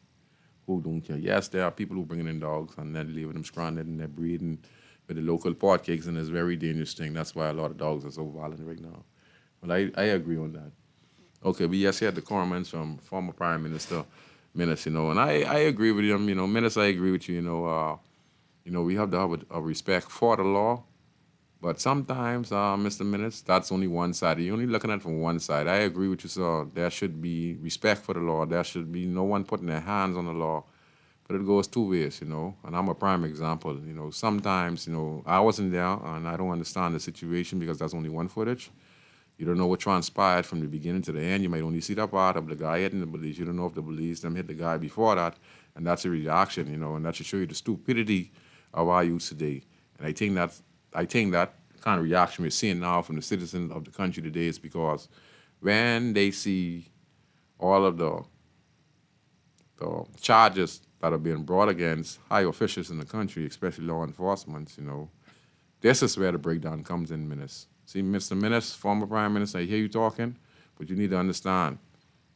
S3: who don't care. Yes, there are people who bring in dogs and then leaving them stranded and they're breeding with the local pot cakes, and it's a very dangerous thing. That's why a lot of dogs are so violent right now. But I agree on that. Okay, we just had the comments from former Prime Minister Minnis, you know, and I agree with him, you know. Minnis, I agree with you, you know, we have to have a respect for the law, but sometimes, Mr. Minnis, that's only one side. You're only looking at it from one side. I agree with you, sir. There should be respect for the law. There should be no one putting their hands on the law. But it goes two ways, you know, and I'm a prime example. You know, sometimes, you know, I wasn't there and I don't understand the situation because that's only one footage. You don't know what transpired from the beginning to the end. You might only see that part of the guy hitting the police. You don't know if the police them hit the guy before that, and that's a reaction, you know, and that should show you the stupidity of our youth today. And I think that kind of reaction we're seeing now from the citizens of the country today is because when they see all of the charges that are being brought against high officials in the country, especially law enforcement, you know, this is where the breakdown comes in, Minnis. See, Mr. Minnis, former Prime Minister, I hear you talking, but you need to understand,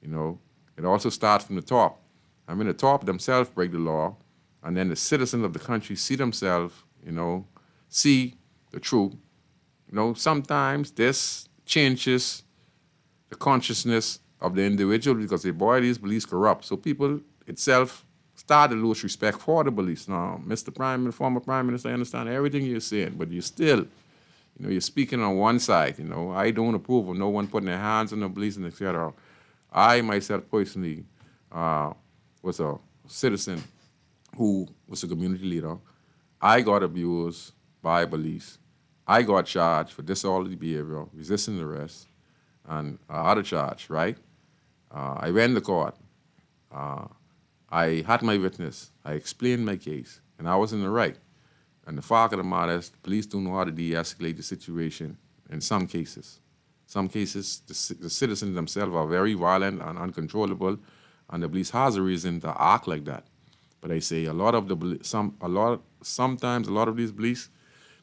S3: you know, it also starts from the top. I mean, the top themselves break the law, and then the citizens of the country see themselves, you know, see the truth. You know, sometimes this changes the consciousness of the individual because they boy, these police corrupt. So people itself start to lose respect for the police. Now, former Prime Minister, I understand everything you're saying, but you still, you know, you're speaking on one side. You know, I don't approve of no one putting their hands on the police and etc. I myself personally was a citizen who was a community leader. I got abused by police. I got charged for disorderly behavior, resisting arrest, and other charge, right? I went to court. I had my witness. I explained my case, and I was in the right. And the fact of the matter is, the police don't know how to de-escalate the situation in some cases. Some cases, the citizens themselves are very violent and uncontrollable, and the police has a reason to act like that. But I say sometimes a lot of these police,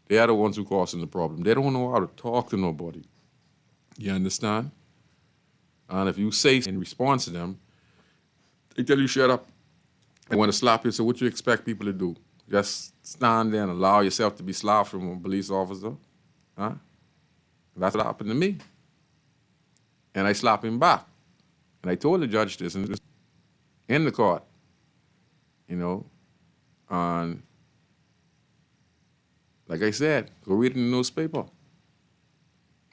S3: they are the ones who causing the problem. They don't know how to talk to nobody. You understand? And if you say in response to them, they tell you shut up. They want to slap you. So what you expect people to do? Just stand there and allow yourself to be slapped from a police officer? Huh? That's what happened to me. And I slapped him back. And I told the judge this in the court, and like I said, go read in the newspaper.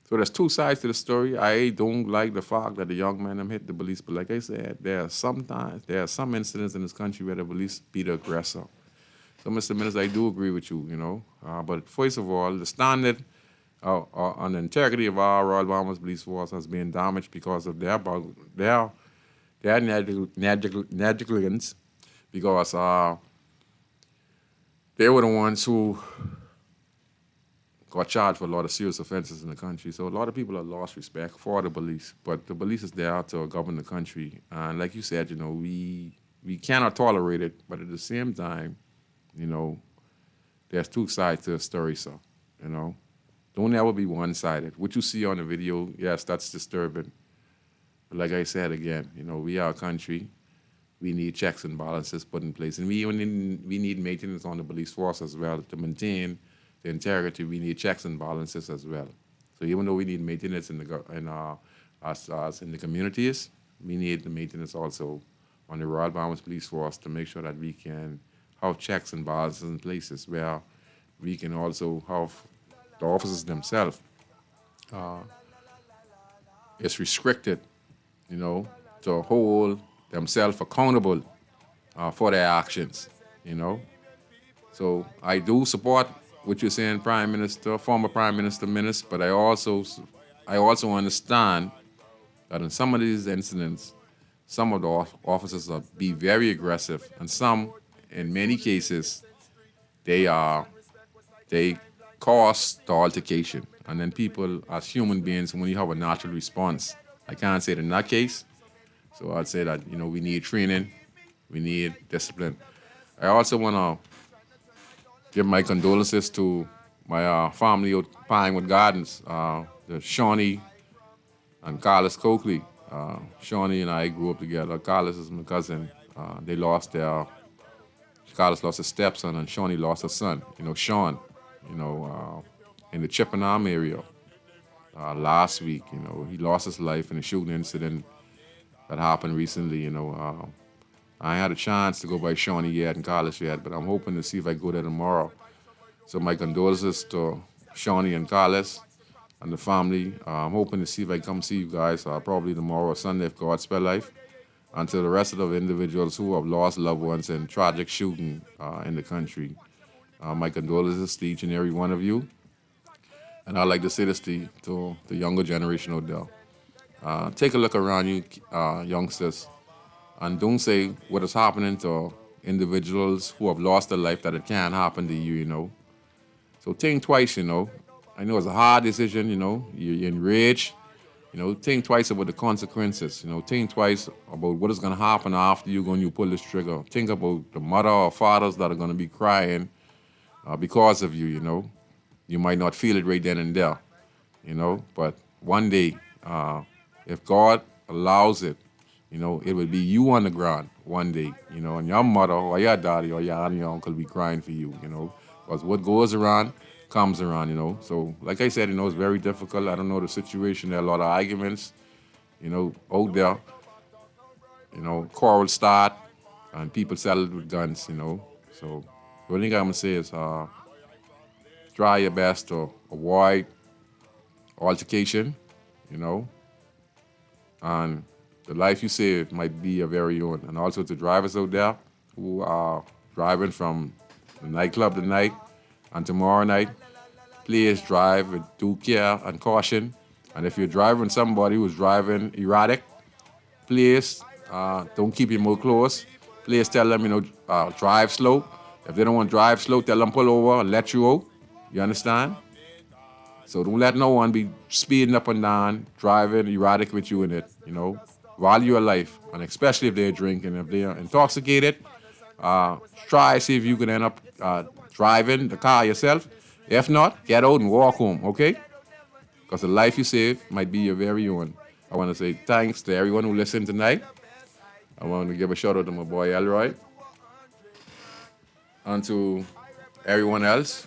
S3: So there's two sides to the story. I don't like the fact that the young man hit the police, but like I said, there are some incidents in this country where the police be the aggressor. So, Mr. Minister, I do agree with you, but first of all, the standard on the integrity of our Royal Bahamas Police Force has been damaged because of their negligence, because they were the ones who got charged for a lot of serious offenses in the country. So a lot of people have lost respect for the police, but the police is there to govern the country. And like you said, we cannot tolerate it, but at the same time, there's two sides to the story, so, Don't ever be one-sided. What you see on the video, yes, that's disturbing. But like I said again, we are a country. We need checks and balances put in place. And we need maintenance on the police force as well to maintain the integrity. We need checks and balances as well. So even though we need maintenance in the communities, we need the maintenance also on the Royal Bahamas Police Force to make sure that we can have checks and balances in places where we can also have the officers themselves. It's restricted, to hold themselves accountable for their actions, So I do support what you're saying, Prime Minister, former Prime Minister, but I also understand that in some of these incidents, some of the officers will be very aggressive, and some, in many cases, they cause the altercation. And then people, as human beings, when you have a natural response, I can't say that in that case. So I'd say that, we need training, we need discipline. I also want to give my condolences to my family of Pinewood Gardens, the Shawnee and Carlos Coakley. Shawnee and I grew up together. Carlos is my cousin. Carlos lost his stepson and Shawnee lost her son. Sean, in the Chippenham area last week, he lost his life in a shooting incident that happened recently, I had a chance to go by Shawnee yet and Carlos yet, but I'm hoping to see if I go there tomorrow. So my condolences to Shawnee and Carlos and the family. I'm hoping to see if I come see you guys probably tomorrow or Sunday if God spare life. And to the rest of the individuals who have lost loved ones in tragic shooting in the country. My condolences to each and every one of you. And I'd like to say this to the younger generation out there. Take a look around you, youngsters, and don't say what is happening to individuals who have lost their life that it can't happen to you, So think twice, I know it's a hard decision, you're enraged. Think twice about the consequences. Think twice about what is going to happen after you pull this trigger. Think about the mother or fathers that are going to be crying because of you, You might not feel it right then and there, But one day, if God allows it, it will be you on the ground one day, and your mother or your daddy or your aunt or your uncle will be crying for you, Because what goes around comes around, So, like I said, it's very difficult. I don't know the situation. There are a lot of arguments, out there. Quarrels start and people settle with guns, So, the only thing I'm going to say is try your best to avoid altercation, and the life you save might be your very own. And also to drivers out there who are driving from the nightclub tonight and tomorrow night, please drive with due care and caution. And if you're driving somebody who's driving erratic, please don't keep your mouth closed. Please tell them, drive slow. If they don't want to drive slow, tell them pull over and let you out. You understand? So don't let no one be speeding up and down, driving erratic with you in it, Value your life, and especially if they're drinking. If they're intoxicated, try see if you can end up driving the car yourself. If not, get out and walk home, okay? Because the life you save might be your very own. I want to say thanks to everyone who listened tonight. I want to give a shout out to my boy Elroy. And to everyone else